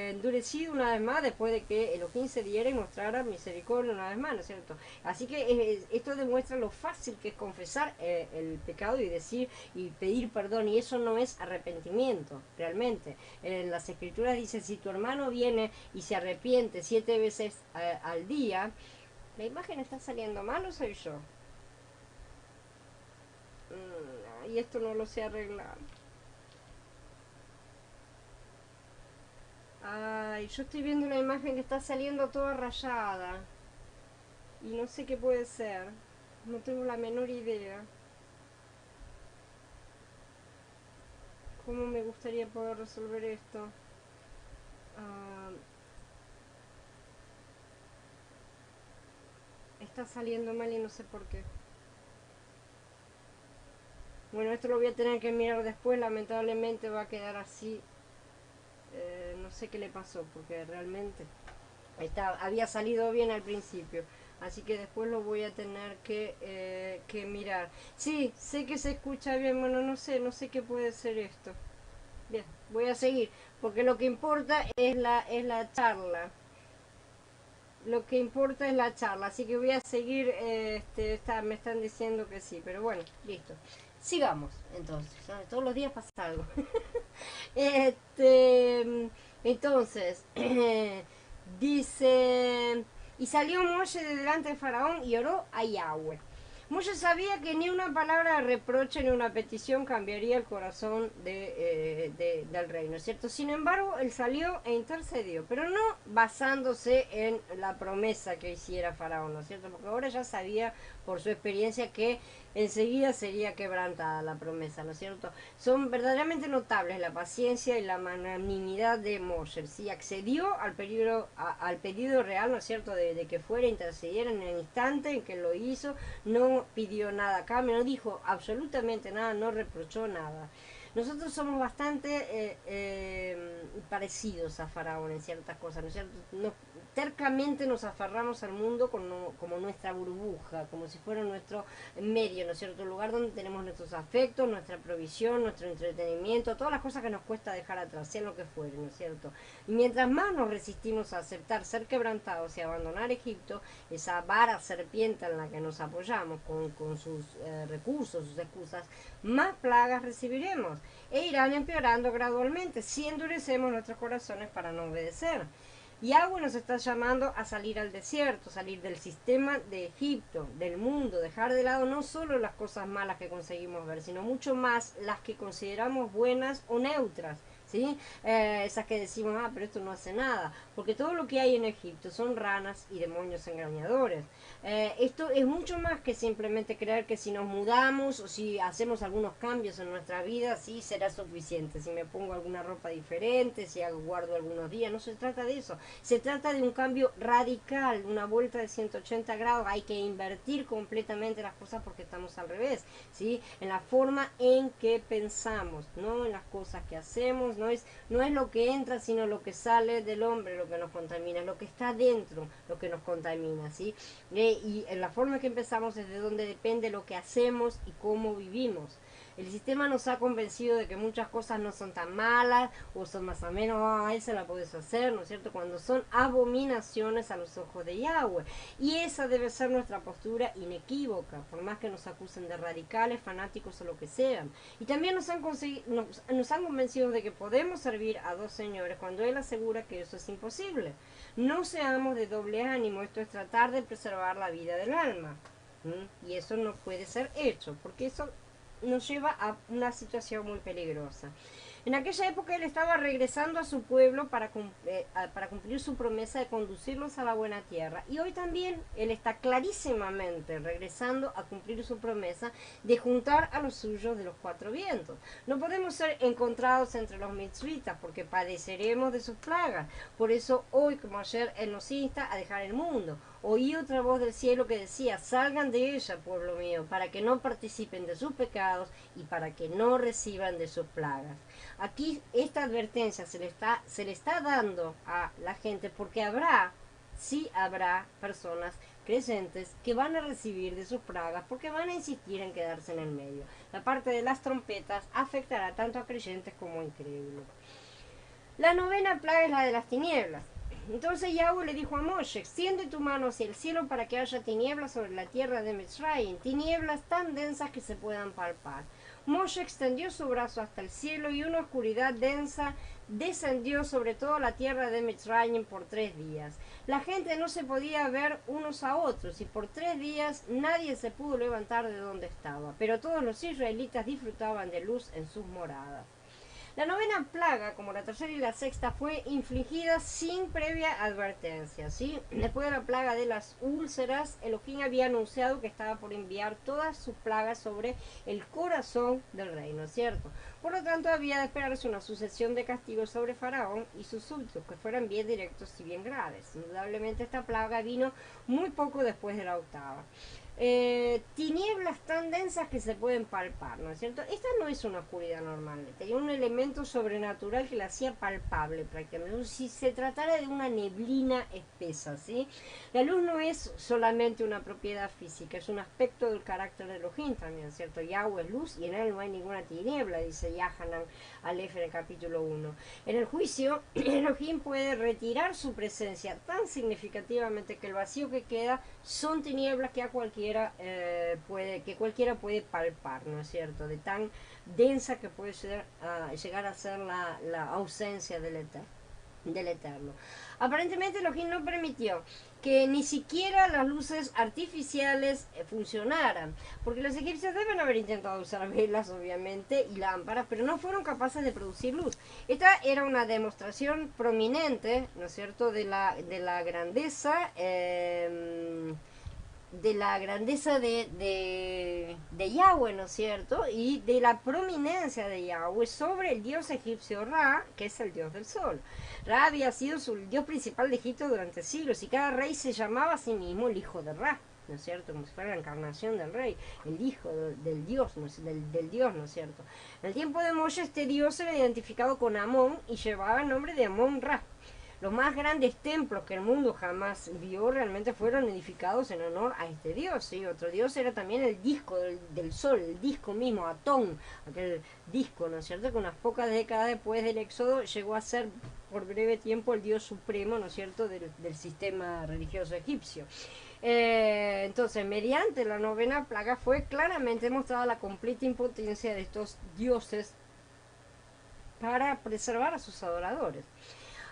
endurecido una vez más después de que Elohim se diera y mostrara misericordia una vez más, ¿no es cierto? Así que esto demuestra lo fácil que es confesar el pecado y decir y pedir perdón, y eso no es arrepentimiento, realmente. En las escrituras dice, si tu hermano viene y se arrepiente 7 veces al día, ¿la imagen está saliendo mal o soy yo? Y esto no lo sé arreglar. Ay, yo estoy viendo una imagen que está saliendo toda rayada. Y no sé qué puede ser. No tengo la menor idea. ¿Cómo me gustaría poder resolver esto? Ah, está saliendo mal y no sé por qué. Bueno, esto lo voy a tener que mirar después. Lamentablemente va a quedar así. No sé qué le pasó porque realmente había salido bien al principio. Así que después lo voy a tener que mirar. Sí, sé que se escucha bien. Bueno, no sé qué puede ser esto. Bien, voy a seguir. Porque lo que importa es la charla. Lo que importa es la charla. Así que voy a seguir. Me están diciendo que sí. Pero bueno, listo. Sigamos, entonces. Todos los días pasa algo. Entonces, dice, y salió Moshe de delante de Faraón y oró a Yahweh. Moshe sabía que ni una palabra de reproche ni una petición cambiaría el corazón del rey, ¿no es cierto? Sin embargo, él salió e intercedió, pero no basándose en la promesa que hiciera Faraón, ¿no es cierto? Porque ahora ya sabía por su experiencia que enseguida sería quebrantada la promesa, ¿no es cierto? Son verdaderamente notables la paciencia y la magnanimidad de Moshe. Sí, accedió al pedido real, ¿no es cierto?, de que fuera, intercediera en el instante en que lo hizo, no pidió nada a cambio, no dijo absolutamente nada, no reprochó nada. Nosotros somos bastante parecidos a Faraón en ciertas cosas, ¿no es cierto? Tercamente nos aferramos al mundo como nuestra burbuja, como si fuera nuestro medio, ¿no es cierto? El lugar donde tenemos nuestros afectos, nuestra provisión, nuestro entretenimiento, todas las cosas que nos cuesta dejar atrás, sea lo que fuere, ¿no es cierto? Y mientras más nos resistimos a aceptar ser quebrantados y abandonar Egipto, esa vara serpiente en la que nos apoyamos con sus recursos, sus excusas, más plagas recibiremos e irán empeorando gradualmente si endurecemos nuestros corazones para no obedecer. Yahweh nos está llamando a salir al desierto, salir del sistema de Egipto, del mundo, dejar de lado no solo las cosas malas que conseguimos ver, sino mucho más las que consideramos buenas o neutras. ¿Sí? Esas que decimos, pero esto no hace nada, porque todo lo que hay en Egipto son ranas y demonios engañadores. Esto es mucho más que simplemente creer que si nos mudamos o si hacemos algunos cambios en nuestra vida, sí será suficiente. Si me pongo alguna ropa diferente, si guardo algunos días, no se trata de eso. Se trata de un cambio radical, una vuelta de 180 grados. Hay que invertir completamente las cosas porque estamos al revés, ¿sí? En la forma en que pensamos, no en las cosas que hacemos. No es lo que entra, sino lo que sale del hombre lo que nos contamina, lo que está dentro lo que nos contamina, ¿sí? Y en la forma que empezamos es de donde depende lo que hacemos y cómo vivimos. El sistema nos ha convencido de que muchas cosas no son tan malas o son más o menos, esa la puedes hacer, ¿no es cierto? Cuando son abominaciones a los ojos de Yahweh. Y esa debe ser nuestra postura inequívoca, por más que nos acusen de radicales, fanáticos o lo que sean. Y también nos han convencido de que podemos servir a dos señores cuando Él asegura que eso es imposible. No seamos de doble ánimo, esto es tratar de preservar la vida del alma. Y eso no puede ser hecho, porque eso nos lleva a una situación muy peligrosa. En aquella época él estaba regresando a su pueblo para cumplir su promesa de conducirlos a la buena tierra. Y hoy también él está clarísimamente regresando a cumplir su promesa de juntar a los suyos de los cuatro vientos. No podemos ser encontrados entre los mitzritas porque padeceremos de sus plagas. Por eso hoy, como ayer, él nos insta a dejar el mundo. Oí otra voz del cielo que decía, salgan de ella, pueblo mío, para que no participen de sus pecados y para que no reciban de sus plagas. Aquí esta advertencia se le está dando a la gente porque sí habrá personas creyentes que van a recibir de sus plagas porque van a insistir en quedarse en el medio. La parte de las trompetas afectará tanto a creyentes como a incrédulos. La novena plaga es la de las tinieblas. Entonces Yahweh le dijo a Moshe, extiende tu mano hacia el cielo para que haya tinieblas sobre la tierra de Mitzrayim, tinieblas tan densas que se puedan palpar. Moshe extendió su brazo hasta el cielo y una oscuridad densa descendió sobre toda la tierra de Mitzrayim por 3 días. La gente no se podía ver unos a otros y por 3 días nadie se pudo levantar de donde estaba, pero todos los israelitas disfrutaban de luz en sus moradas. La novena plaga, como la tercera y la sexta, fue infligida sin previa advertencia, ¿sí? Después de la plaga de las úlceras, Elohim había anunciado que estaba por enviar todas sus plagas sobre el corazón del reino, ¿cierto? Por lo tanto, había de esperarse una sucesión de castigos sobre Faraón y sus súbditos, que fueran bien directos y bien graves. Indudablemente esta plaga vino muy poco después de la octava. Tinieblas tan densas que se pueden palpar, ¿no es cierto? Esta no es una oscuridad normal, tenía un elemento sobrenatural que la hacía palpable prácticamente, si se tratara de una neblina espesa, ¿sí? La luz no es solamente una propiedad física, es un aspecto del carácter de Elohim también, ¿cierto? Yahweh es luz y en él no hay ninguna tiniebla, dice Yahanan Aleph en el capítulo 1. En el juicio, Elohim puede retirar su presencia tan significativamente que el vacío que queda son tinieblas que cualquiera puede palpar, ¿no es cierto? De tan densa que puede llegar a ser la ausencia del Eterno. Aparentemente Elohim no permitió que ni siquiera las luces artificiales funcionaran, porque los egipcios deben haber intentado usar velas, obviamente, y lámparas, pero no fueron capaces de producir luz. Esta era una demostración prominente, ¿no es cierto?, de la grandeza de Yahweh, ¿no es cierto? Y de la prominencia de Yahweh sobre el dios egipcio Ra, que es el dios del sol. Ra había sido el dios principal de Egipto durante siglos y cada rey se llamaba a sí mismo el hijo de Ra. ¿no es cierto? Como si fuera la encarnación del rey, el hijo del dios, del dios, ¿no es cierto? En el tiempo de Moshe este dios era identificado con Amón y llevaba el nombre de Amón-Ra. Los más grandes templos que el mundo jamás vio realmente fueron edificados en honor a este dios, ¿sí? Otro dios era también el disco del sol, el disco mismo, Atón, aquel disco, ¿no es cierto? Que unas pocas décadas después del éxodo llegó a ser por breve tiempo el dios supremo, ¿no es cierto?, del sistema religioso egipcio. Entonces, mediante la novena plaga fue claramente demostrada la completa impotencia de estos dioses para preservar a sus adoradores.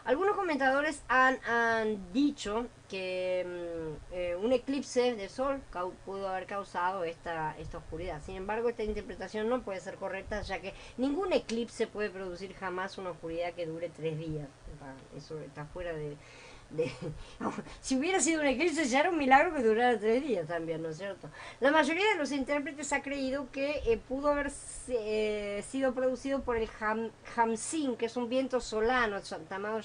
Algunos comentadores han dicho que un eclipse de sol pudo haber causado esta oscuridad. Sin embargo, esta interpretación no puede ser correcta, ya que ningún eclipse puede producir jamás una oscuridad que dure 3 días. Eso está fuera de... Si hubiera sido un eclipse ya era un milagro que durara 3 días también, ¿no es cierto? La mayoría de los intérpretes ha creído que pudo haber sido producido por el Hamsin, que es un viento solano llamado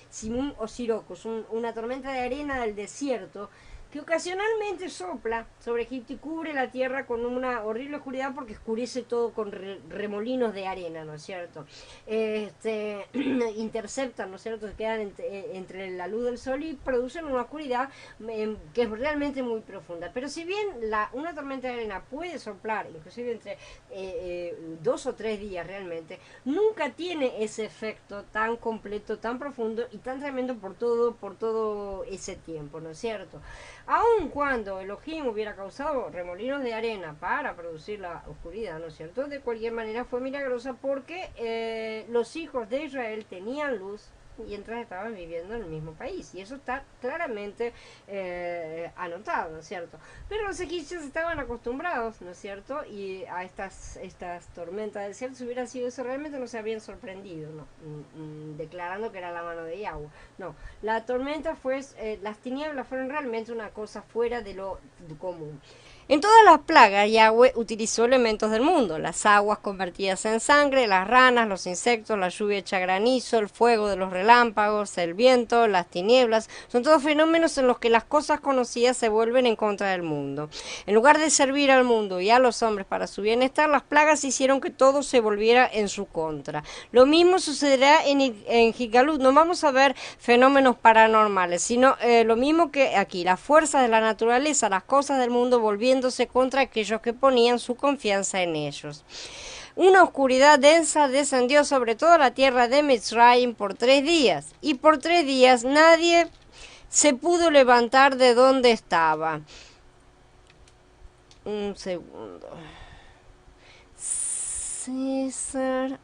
Simun o Sirocco, una tormenta de arena del desierto que ocasionalmente sopla sobre Egipto y cubre la tierra con una horrible oscuridad porque oscurece todo con remolinos de arena, ¿no es cierto? Interceptan, ¿no es cierto? Se quedan entre la luz del sol y producen una oscuridad que es realmente muy profunda. Pero si bien una tormenta de arena puede soplar, inclusive entre 2 o 3 días realmente, nunca tiene ese efecto tan completo, tan profundo y tan tremendo por todo ese tiempo, ¿no es cierto? Aun cuando Elohim hubiera causado remolinos de arena para producir la oscuridad, ¿no es cierto? De cualquier manera fue milagrosa porque los hijos de Israel tenían luz mientras estaban viviendo en el mismo país. Y eso está claramente anotado, ¿no es cierto? Pero los egipcios estaban acostumbrados, ¿no es cierto? Y a estas tormentas del cielo, si hubiera sido eso, realmente no se habían sorprendido, ¿no? Declarando que era la mano de Yahweh. No, la tormenta las tinieblas fueron realmente una cosa fuera de lo común. En todas las plagas, Yahweh utilizó elementos del mundo: las aguas convertidas en sangre, las ranas, los insectos, la lluvia hecha granizo, el fuego de los relámpagos, el viento, las tinieblas. Son todos fenómenos en los que las cosas conocidas se vuelven en contra del mundo. En lugar de servir al mundo y a los hombres para su bienestar, las plagas hicieron que todo se volviera en su contra. Lo mismo sucederá en Gigalut. No vamos a ver fenómenos paranormales, sino lo mismo que aquí: las fuerzas de la naturaleza, las cosas del mundo volviendo contra aquellos que ponían su confianza en ellos. Una oscuridad densa descendió sobre toda la tierra de Mitzrayim por 3 días, y por 3 días nadie se pudo levantar de donde estaba. Un segundo. César.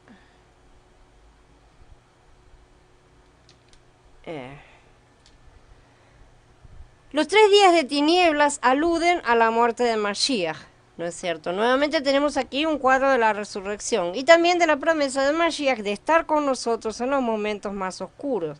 Los 3 días de tinieblas aluden a la muerte de Mashiach, ¿no es cierto? Nuevamente tenemos aquí un cuadro de la resurrección y también de la promesa de Mashiach de estar con nosotros en los momentos más oscuros.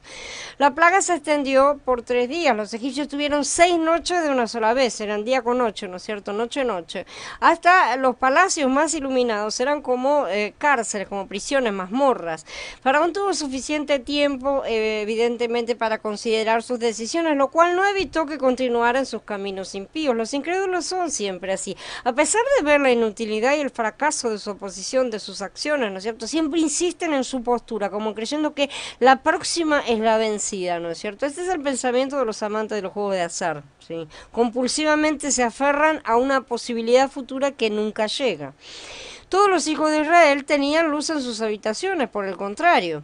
La plaga se extendió por 3 días. Los egipcios tuvieron 6 noches de una sola vez, eran día con noche, ¿no es cierto? Noche, noche. Hasta los palacios más iluminados eran como cárceles, como prisiones, mazmorras. Faraón tuvo suficiente tiempo, evidentemente, para considerar sus decisiones, lo cual no evitó que continuaran sus caminos impíos. Los incrédulos son siempre así. A pesar de ver la inutilidad y el fracaso de su oposición, de sus acciones, ¿no es cierto?, siempre insisten en su postura, como creyendo que la próxima es la vencida, ¿no es cierto? Este es el pensamiento de los amantes de los juegos de azar, ¿sí? Compulsivamente se aferran a una posibilidad futura que nunca llega. Todos los hijos de Israel tenían luz en sus habitaciones, por el contrario.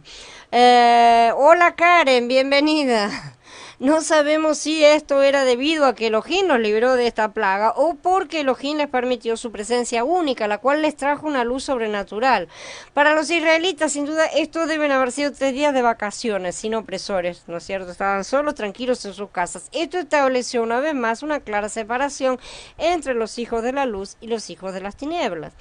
Hola Karen, bienvenida. No sabemos si esto era debido a que Elohim nos libró de esta plaga o porque Elohim les permitió su presencia única, la cual les trajo una luz sobrenatural. Para los israelitas, sin duda, estos deben haber sido 3 días de vacaciones, sin opresores, ¿no es cierto? Estaban solos, tranquilos en sus casas. Esto estableció una vez más una clara separación entre los hijos de la luz y los hijos de las tinieblas.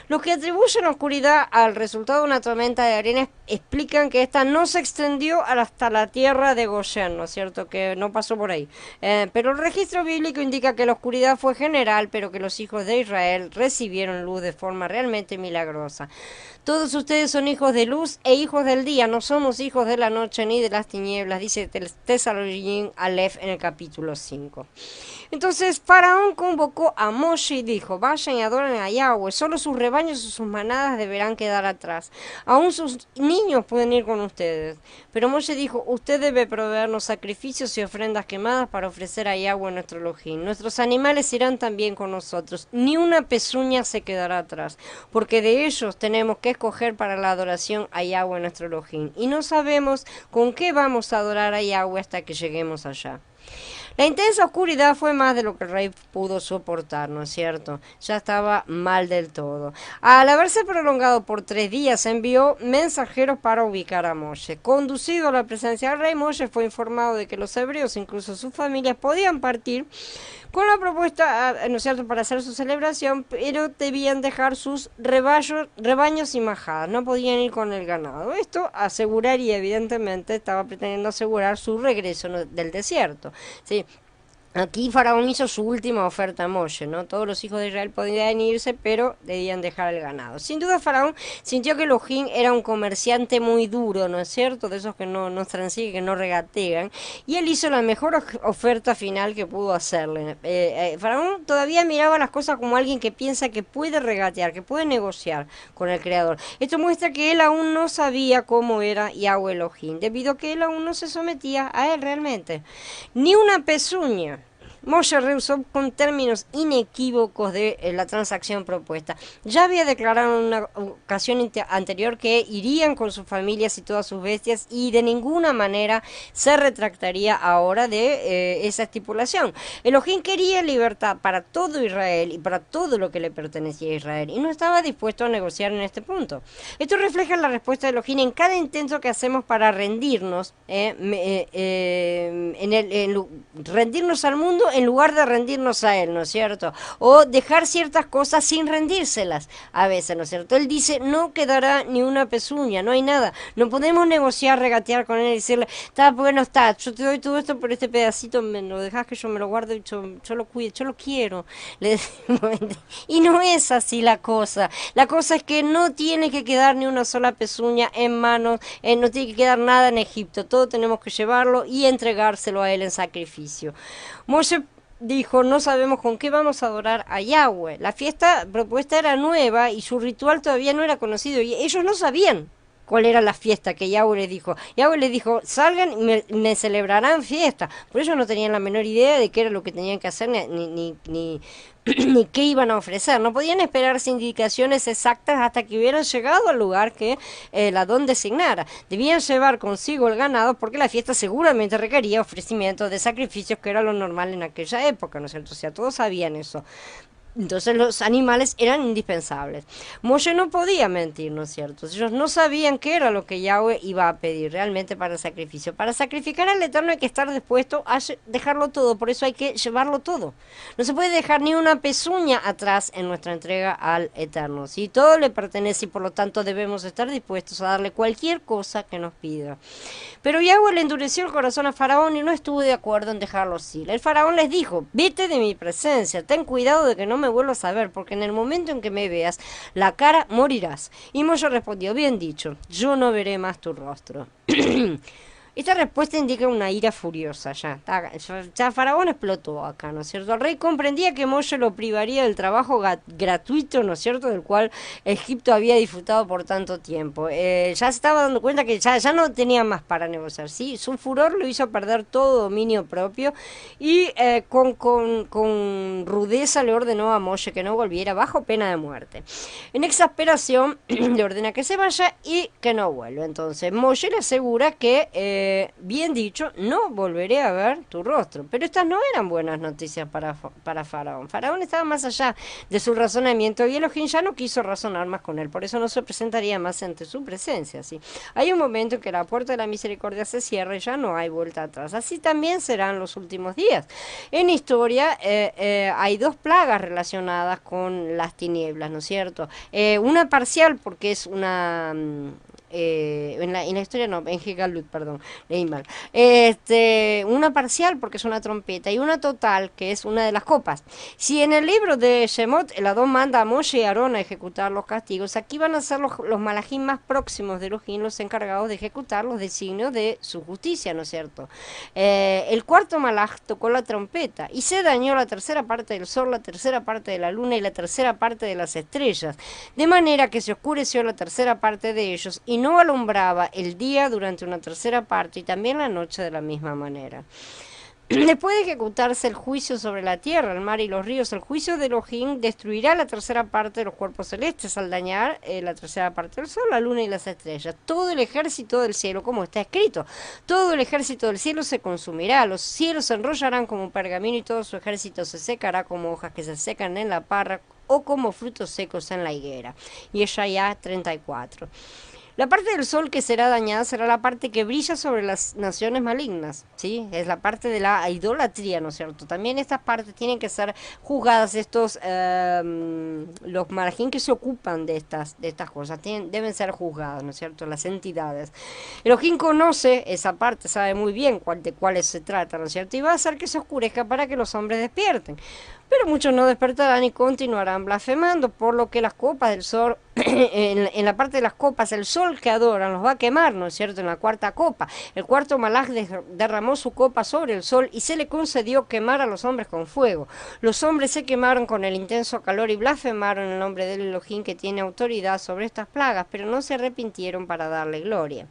Los que atribuyen oscuridad al resultado de una tormenta de arena explican que esta no se extendió hasta la tierra de Goshen, ¿no es cierto?, cierto, que no pasó por ahí. Pero el registro bíblico indica que la oscuridad fue general, pero que los hijos de Israel recibieron luz de forma realmente milagrosa. Todos ustedes son hijos de luz e hijos del día, no somos hijos de la noche ni de las tinieblas, dice Tesalonicenses Aleph en el capítulo 5. Entonces Faraón convocó a Moshe y dijo, vayan y adoren a Yahweh, solo sus rebaños y sus manadas deberán quedar atrás, aún sus niños pueden ir con ustedes. Pero Moshe dijo, usted debe proveernos sacrificios y ofrendas quemadas para ofrecer a Yahweh nuestro Elohim. Nuestros animales irán también con nosotros, ni una pezuña se quedará atrás, porque de ellos tenemos que escoger para la adoración a Yahweh nuestro Elohim, y no sabemos con qué vamos a adorar a Yahweh hasta que lleguemos allá. La intensa oscuridad fue más de lo que el rey pudo soportar, ¿no es cierto? Ya estaba mal del todo. Al haberse prolongado por 3 días, envió mensajeros para ubicar a Moshe. Conducido a la presencia del rey, Moshe fue informado de que los hebreos, incluso sus familias, podían partir con la propuesta, ¿no es cierto?, para hacer su celebración, pero debían dejar sus rebaños y majadas, no podían ir con el ganado. Esto aseguraría, evidentemente, estaba pretendiendo asegurar su regreso del desierto, ¿sí? Aquí Faraón hizo su última oferta a Moshe, ¿no? Todos los hijos de Israel podían irse, pero debían dejar el ganado. Sin duda Faraón sintió que Elohim era un comerciante muy duro, ¿no es cierto? De esos que no transiguen, que no regatean. Y él hizo la mejor oferta final que pudo hacerle. Faraón todavía miraba las cosas como alguien que piensa que puede regatear, que puede negociar con el Creador. Esto muestra que él aún no sabía cómo era Yahweh Elohim, debido a que él aún no se sometía a él realmente. Ni una pezuña. Moshe rehusó con términos inequívocos de la transacción propuesta. Ya había declarado en una ocasión anterior que irían con sus familias y todas sus bestias y de ninguna manera se retractaría ahora de esa estipulación. Elohim quería libertad para todo Israel y para todo lo que le pertenecía a Israel y no estaba dispuesto a negociar en este punto. Esto refleja la respuesta de Elohim en cada intento que hacemos para rendirnos, rendirnos al mundo en lugar de rendirnos a él, ¿no es cierto? O dejar ciertas cosas sin rendírselas a veces, ¿no es cierto? Él dice, no quedará ni una pezuña, no hay nada. No podemos negociar, regatear con él y decirle, está bueno, está, yo te doy todo esto, pero este pedacito me lo dejas que yo me lo guardo y yo lo cuido, yo lo quiero. Le decimos, y no es así la cosa. La cosa es que no tiene que quedar ni una sola pezuña en manos, no tiene que quedar nada en Egipto. Todo tenemos que llevarlo y entregárselo a él en sacrificio. Moshe dijo, no sabemos con qué vamos a adorar a Yahweh. La fiesta propuesta era nueva y su ritual todavía no era conocido y ellos no sabían cuál era la fiesta que Yahweh les dijo. Yahweh les dijo, salgan y me celebrarán fiesta. Por ellos no tenían la menor idea de qué era lo que tenían que hacer ni qué iban a ofrecer. No podían esperarse indicaciones exactas hasta que hubieran llegado al lugar que el Adón designara. Debían llevar consigo el ganado porque la fiesta seguramente requería ofrecimientos de sacrificios, que era lo normal en aquella época, ¿no es cierto? O sea, todos sabían eso. Entonces los animales eran indispensables. Moshe no podía mentir, ¿no es cierto? Ellos no sabían qué era lo que Yahweh iba a pedir realmente para el sacrificio. Para sacrificar al Eterno hay que estar dispuesto a dejarlo todo, por eso hay que llevarlo todo. No se puede dejar ni una pezuña atrás en nuestra entrega al Eterno. Si todo le pertenece y por lo tanto debemos estar dispuestos a darle cualquier cosa que nos pida. Pero Yahweh le endureció el corazón a Faraón y no estuvo de acuerdo en dejarlo así. El Faraón les dijo, vete de mi presencia, ten cuidado de que no me vuelvas a ver, porque en el momento en que me veas la cara morirás. Y Moshe respondió, bien dicho, yo no veré más tu rostro. Esta respuesta indica una ira furiosa, ya Faraón explotó acá, ¿no es cierto? El rey comprendía que Moshe lo privaría del trabajo gratuito, ¿no es cierto?, del cual Egipto había disfrutado por tanto tiempo. Ya se estaba dando cuenta que ya no tenía más para negociar, ¿sí? Su furor lo hizo perder todo dominio propio y con rudeza le ordenó a Moshe que no volviera bajo pena de muerte. En exasperación le ordena que se vaya y que no vuelva. Entonces Moshe le asegura que bien dicho, no volveré a ver tu rostro. Pero estas no eran buenas noticias para Faraón. Faraón estaba más allá de su razonamiento y Elohim ya no quiso razonar más con él. Por eso no se presentaría más ante su presencia. ¿sí? Hay un momento en que la puerta de la misericordia se cierra y ya no hay vuelta atrás. Así también serán los últimos días. En historia hay 2 plagas relacionadas con las tinieblas, ¿no es cierto? Una parcial porque es una en la historia no, en Hegalut, perdón, leí mal. Una parcial porque es una trompeta y una total que es una de las copas. Si en el libro de Shemot el Adón manda a Moshe y a Aarón a ejecutar los castigos, aquí van a ser los malajim más próximos de Elohim los encargados de ejecutar los designios de su justicia, ¿no es cierto? El cuarto malaj tocó la trompeta y se dañó la tercera parte del sol, la tercera parte de la luna y la tercera parte de las estrellas, de manera que se oscureció la tercera parte de ellos y no alumbraba el día durante una tercera parte y también la noche de la misma manera. Después de ejecutarse el juicio sobre la tierra, el mar y los ríos, el juicio de Elohim destruirá la tercera parte de los cuerpos celestes al dañar la tercera parte del sol, la luna y las estrellas. Todo el ejército del cielo, como está escrito, todo el ejército del cielo se consumirá, los cielos se enrollarán como un pergamino y todo su ejército se secará como hojas que se secan en la parra o como frutos secos en la higuera. Y Yeshayahu 34. La parte del sol que será dañada será la parte que brilla sobre las naciones malignas, ¿sí? Es la parte de la idolatría, ¿no es cierto? También estas partes tienen que ser juzgadas, los malajim que se ocupan de estas cosas, deben ser juzgados, ¿no es cierto? Las entidades. Elohim conoce esa parte, sabe muy bien de cuáles se trata, ¿no es cierto? Y va a hacer que se oscurezca para que los hombres despierten. Pero muchos no despertarán y continuarán blasfemando, por lo que las copas del sol, en la parte de las copas, el sol que adoran los va a quemar, ¿no es cierto? En la cuarta copa, el cuarto malaj derramó su copa sobre el sol y se le concedió quemar a los hombres con fuego. Los hombres se quemaron con el intenso calor y blasfemaron el nombre del Elohim que tiene autoridad sobre estas plagas, pero no se arrepintieron para darle gloria.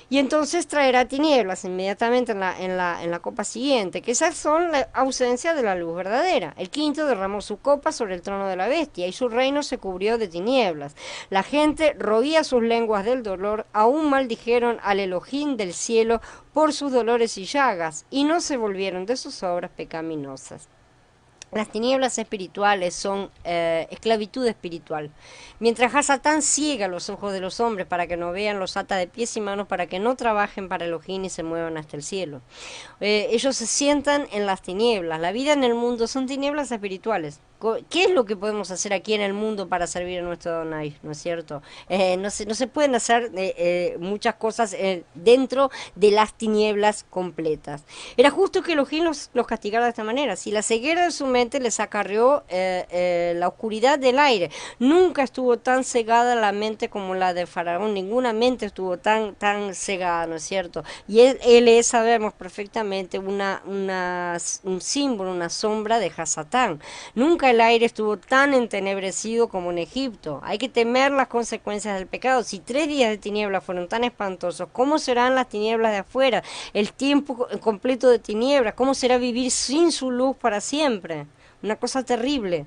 Y entonces traerá tinieblas inmediatamente en la copa siguiente, que esas son la ausencia de la luz verdadera. El quinto derramó su copa sobre el trono de la bestia y su reino se cubrió de tinieblas. La gente roía sus lenguas del dolor, aún maldijeron al Elohim del cielo por sus dolores y llagas, y no se volvieron de sus obras pecaminosas. Las tinieblas espirituales son esclavitud espiritual. Mientras Satán ciega los ojos de los hombres para que no vean, los ata de pies y manos para que no trabajen para Elohim y se muevan hasta el cielo. Ellos se sientan en las tinieblas. La vida en el mundo son tinieblas espirituales. ¿Qué es lo que podemos hacer aquí en el mundo para servir a nuestro Adonai? ¿No es cierto? No se pueden hacer muchas cosas dentro de las tinieblas completas. Era justo que Elohim los castigara de esta manera. Si la ceguera de su mente les acarreó la oscuridad del aire, nunca estuvo tan cegada la mente como la de Faraón. Ninguna mente estuvo tan cegada, ¿no es cierto? Y él es, sabemos perfectamente, un símbolo, una sombra de Hasatán. Nunca el aire estuvo tan entenebrecido como en Egipto. Hay que temer las consecuencias del pecado. Si 3 días de tinieblas fueron tan espantosos, ¿cómo serán las tinieblas de afuera? El tiempo completo de tinieblas, ¿cómo será vivir sin su luz para siempre? Una cosa terrible.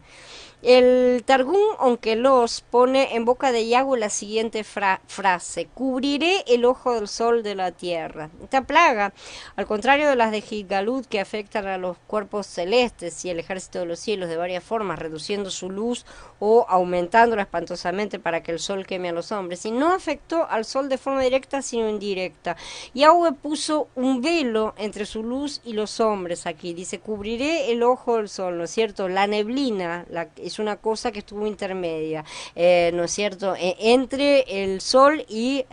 El Targum Onkelos pone en boca de Yahweh la siguiente frase: cubriré el ojo del sol de la tierra. Esta plaga, al contrario de las de Gilgalud, que afectan a los cuerpos celestes y el ejército de los cielos de varias formas, reduciendo su luz o aumentándola espantosamente para que el sol queme a los hombres, y no afectó al sol de forma directa sino indirecta. Yahweh puso un velo entre su luz y los hombres aquí. Dice, cubriré el ojo del sol, ¿no es cierto? La neblina, es una cosa que estuvo intermedia, ¿no es cierto?, entre el sol y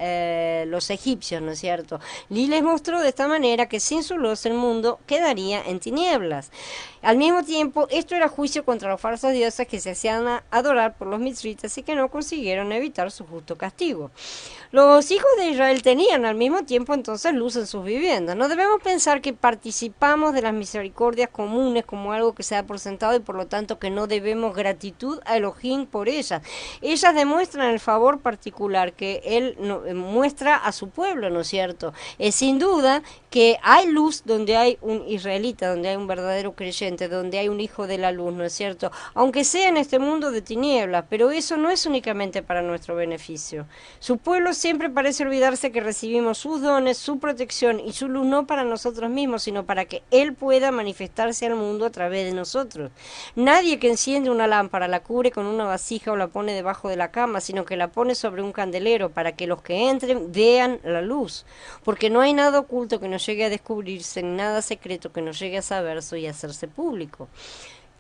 los egipcios, ¿no es cierto? Y les mostró de esta manera que sin su luz el mundo quedaría en tinieblas. Al mismo tiempo, esto era juicio contra los falsos dioses que se hacían adorar por los mitzritas y que no consiguieron evitar su justo castigo. Los hijos de Israel tenían al mismo tiempo entonces luz en sus viviendas. No debemos pensar que participamos de las misericordias comunes como algo que se da por sentado y por lo tanto que no debemos gratitud a Elohim por ellas. Ellas demuestran el favor particular que Él muestra a su pueblo, ¿no es cierto? Sin duda que hay luz donde hay un israelita, donde hay un verdadero creyente, donde hay un hijo de la luz, ¿no es cierto? Aunque sea en este mundo de tinieblas, pero eso no es únicamente para nuestro beneficio. Su pueblo siempre parece olvidarse que recibimos sus dones, su protección y su luz no para nosotros mismos, sino para que Él pueda manifestarse al mundo a través de nosotros. Nadie que enciende una lámpara la cubre con una vasija o la pone debajo de la cama, sino que la pone sobre un candelero para que los que entren vean la luz. Porque no hay nada oculto que nos llegue a descubrirse, ni nada secreto que nos llegue a saberse y a hacerse público.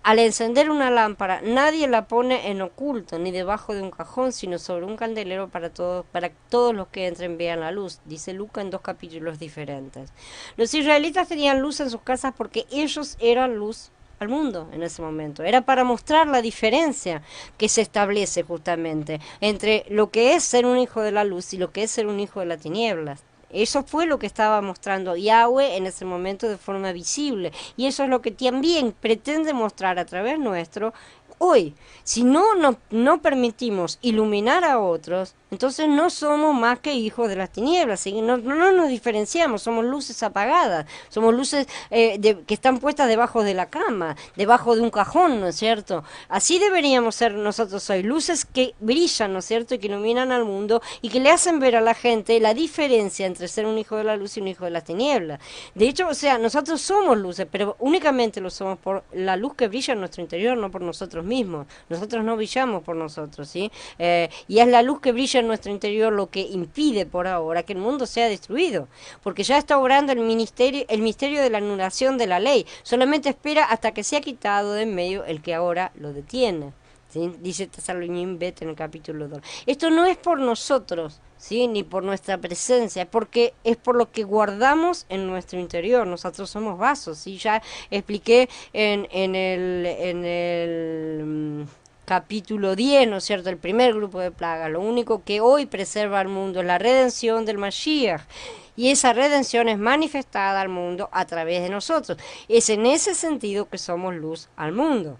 al encender una lámpara, nadie la pone en oculto, ni debajo de un cajón, sino sobre un candelero para que todos los que entren vean la luz, dice Lucas en 2 capítulos diferentes. Los israelitas tenían luz en sus casas porque ellos eran luz al mundo en ese momento. Era para mostrar la diferencia que se establece justamente entre lo que es ser un hijo de la luz y lo que es ser un hijo de las tinieblas. Eso fue lo que estaba mostrando Yahweh en ese momento de forma visible. Y eso es lo que también pretende mostrar a través nuestro hoy. Si no permitimos iluminar a otros, entonces no somos más que hijos de las tinieblas, ¿sí? No nos diferenciamos, somos luces apagadas, somos luces que están puestas debajo de la cama, debajo de un cajón, ¿no es cierto? Así deberíamos ser nosotros hoy, luces que brillan, ¿no es cierto?, y que iluminan al mundo y que le hacen ver a la gente la diferencia entre ser un hijo de la luz y un hijo de las tinieblas. De hecho, o sea, nosotros somos luces, pero únicamente lo somos por la luz que brilla en nuestro interior, no por nosotros mismos. Nosotros no brillamos por nosotros, ¿sí? Y es la luz que brilla en nuestro interior lo que impide por ahora que el mundo sea destruido, porque ya está obrando el misterio de la anulación de la ley, solamente espera hasta que sea quitado de en medio el que ahora lo detiene. ¿Sí? Dice Tesalonicenses Bet en el capítulo 2. Esto no es por nosotros, ¿sí?, ni por nuestra presencia, porque es por lo que guardamos en nuestro interior. Nosotros somos vasos, ¿sí? Ya expliqué en el capítulo 10, ¿no es cierto?, el primer grupo de plagas. Lo único que hoy preserva al mundo es la redención del Mashiach. Y esa redención es manifestada al mundo a través de nosotros. Es en ese sentido que somos luz al mundo.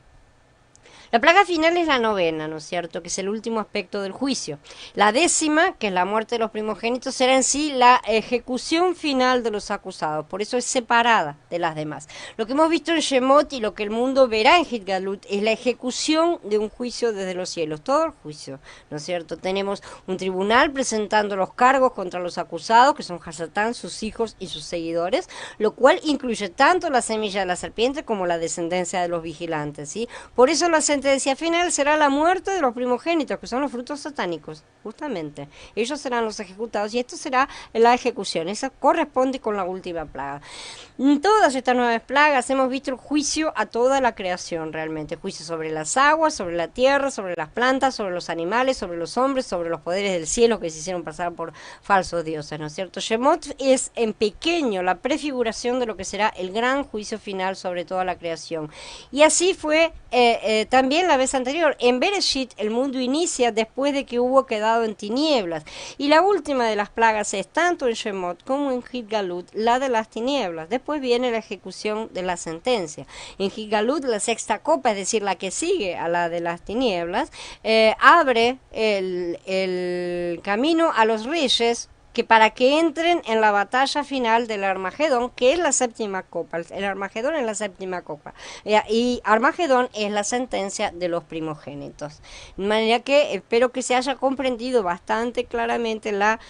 La plaga final es la novena, ¿no es cierto?, que es el último aspecto del juicio. La 10ª, que es la muerte de los primogénitos, será en sí la ejecución final de los acusados. Por eso es separada de las demás. Lo que hemos visto en Shemot y lo que el mundo verá en Hitgalut es la ejecución de un juicio desde los cielos. Todo el juicio, ¿no es cierto? Tenemos un tribunal presentando los cargos contra los acusados, que son Hasatán, sus hijos y sus seguidores, lo cual incluye tanto la semilla de la serpiente como la descendencia de los vigilantes, ¿sí? Por eso la sentencia final será la muerte de los primogénitos, que son los frutos satánicos, justamente. Ellos serán los ejecutados y esto será la ejecución. Esa corresponde con la última plaga. En todas estas 9 plagas hemos visto el juicio a toda la creación realmente. Juicio sobre las aguas, sobre la tierra, sobre las plantas, sobre los animales, sobre los hombres, sobre los poderes del cielo que se hicieron pasar por falsos dioses, ¿no es cierto? Shemot es en pequeño la prefiguración de lo que será el gran juicio final sobre toda la creación. Y así fue también la vez anterior. En Bereshit el mundo inicia después de que hubo quedado en tinieblas. Y la última de las plagas es, tanto en Shemot como en Hitgalut, la de las tinieblas. Después viene la ejecución de la sentencia. En Hitgalut, la 6ª copa, es decir, la que sigue a la de las tinieblas, abre el camino a los reyes que para que entren en la batalla final del Armagedón, que es la 7ª copa. El Armagedón es la 7ª copa. Y Armagedón es la sentencia de los primogénitos. De manera que espero que se haya comprendido bastante claramente la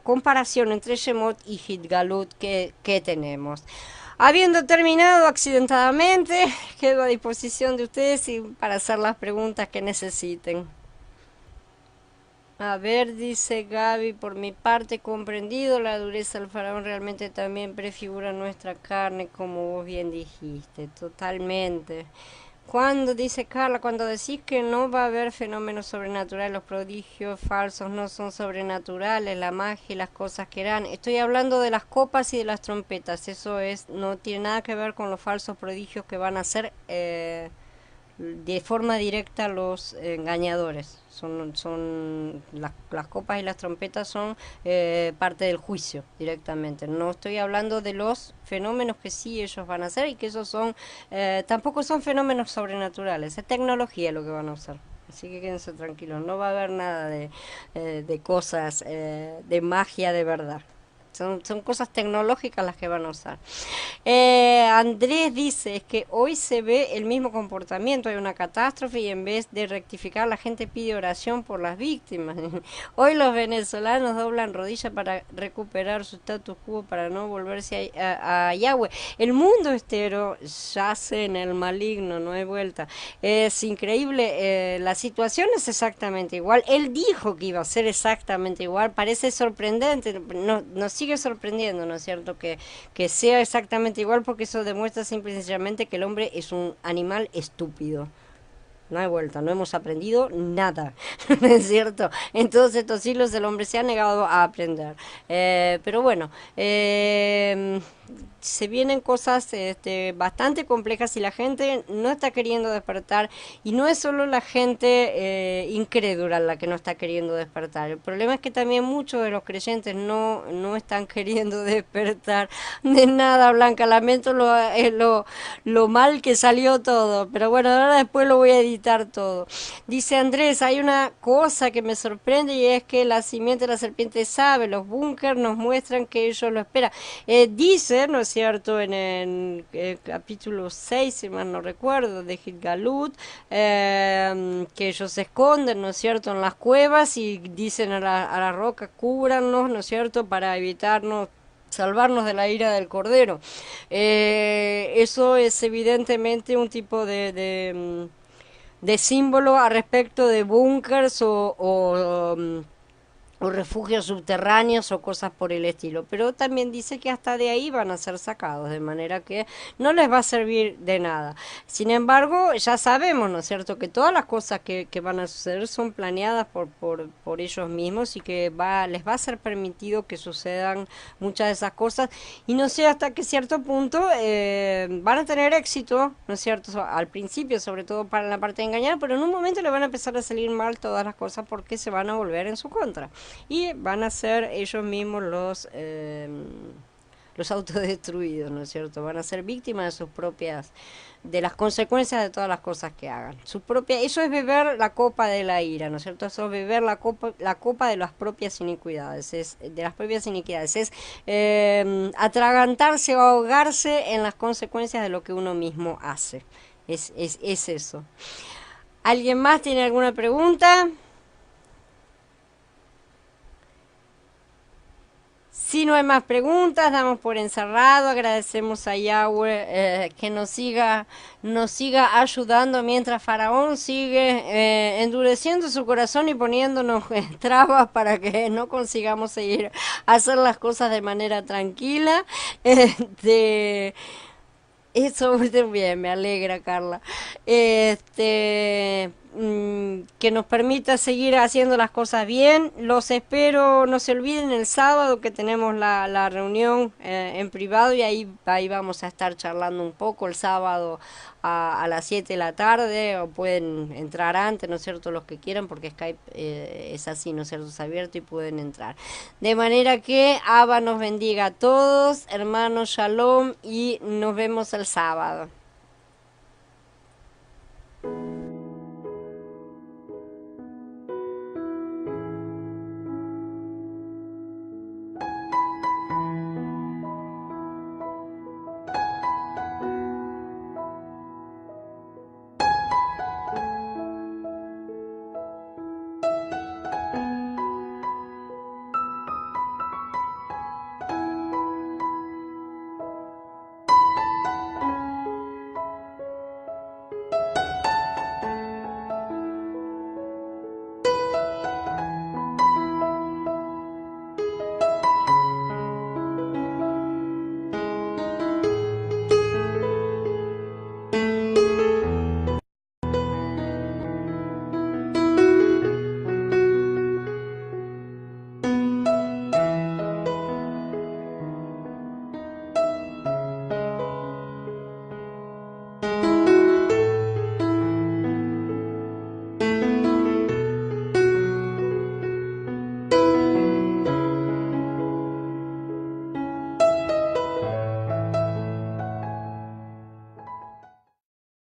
comparación entre Shemot y Hitgalut que tenemos. Habiendo terminado accidentadamente, quedo a disposición de ustedes para hacer las preguntas que necesiten. A ver, dice Gaby, por mi parte comprendido, la dureza del faraón realmente también prefigura nuestra carne, como vos bien dijiste, totalmente. Cuando, dice Carla, cuando decís que no va a haber fenómenos sobrenaturales, los prodigios falsos no son sobrenaturales, la magia y las cosas que eran, estoy hablando de las copas y de las trompetas, eso no tiene nada que ver con los falsos prodigios que van a ser de forma directa los engañadores. Son las copas y las trompetas son parte del juicio directamente. No estoy hablando de los fenómenos que sí ellos van a hacer y que esos son tampoco son fenómenos sobrenaturales, es tecnología lo que van a usar. Así que quédense tranquilos, no va a haber nada de cosas de magia de verdad. Son cosas tecnológicas las que van a usar. Andrés dice, es que hoy se ve el mismo comportamiento, hay una catástrofe y en vez de rectificar la gente pide oración por las víctimas. Hoy los venezolanos doblan rodillas para recuperar su status quo, para no volverse a Yahweh. El mundo entero yace en el maligno, no hay vuelta. Es increíble, la situación es exactamente igual. Él dijo que iba a ser exactamente igual, parece sorprendente, nos sigue sigue sorprendiendo, ¿no es cierto? Que sea exactamente igual, porque eso demuestra simple y sencillamente que el hombre es un animal estúpido. No hay vuelta, no hemos aprendido nada, ¿no es cierto? En todos estos siglos el hombre se ha negado a aprender. Pero bueno, se vienen cosas bastante complejas y la gente no está queriendo despertar, y no es solo la gente incrédula la que no está queriendo despertar. El problema es que también muchos de los creyentes no están queriendo despertar de nada, Blanca. Lamento lo mal que salió todo, pero bueno, ahora después lo voy a editar todo. Dice Andrés, hay una cosa que me sorprende, y es que la simiente de la serpiente sabe, los búnkers nos muestran que ellos lo esperan. Dice, ¿no es cierto?, en el capítulo 6, si mal no recuerdo, de Gilgalut, que ellos se esconden, ¿no es cierto?, en las cuevas, y dicen a la roca, cúbranos, ¿no es cierto?, para evitarnos, salvarnos de la ira del cordero. Eso es evidentemente un tipo de símbolo a respecto de búnkers o refugios subterráneos o cosas por el estilo, pero también dice que hasta de ahí van a ser sacados, de manera que no les va a servir de nada. Sin embargo, ya sabemos, ¿no es cierto?, que todas las cosas que van a suceder son planeadas por ellos mismos, y que les va a ser permitido que sucedan muchas de esas cosas, y no sé hasta qué cierto punto van a tener éxito, ¿no es cierto?, al principio, sobre todo para la parte de engañar, pero en un momento le van a empezar a salir mal todas las cosas, porque se van a volver en su contra y van a ser ellos mismos los autodestruidos, ¿no es cierto? Van a ser víctimas de sus propias, de las consecuencias de todas las cosas que hagan. Eso es beber la copa de la ira, ¿no es cierto? Eso es beber la copa de las propias iniquidades, es atragantarse o ahogarse en las consecuencias de lo que uno mismo hace. Es eso. ¿Alguien más tiene alguna pregunta? Si no hay más preguntas, damos por encerrado. Agradecemos a Yahweh que nos siga ayudando mientras Faraón sigue endureciendo su corazón y poniéndonos trabas para que no consigamos seguir hacer las cosas de manera tranquila. Eso muy bien, me alegra, Carla. Que nos permita seguir haciendo las cosas bien. Los espero, no se olviden, el sábado que tenemos la reunión en privado, y ahí vamos a estar charlando un poco el sábado a las 7 de la tarde, o pueden entrar antes, ¿no es cierto?, los que quieran, porque Skype es así, ¿no es cierto?, es abierto y pueden entrar. De manera que Abba nos bendiga a todos, hermanos, shalom, y nos vemos el sábado.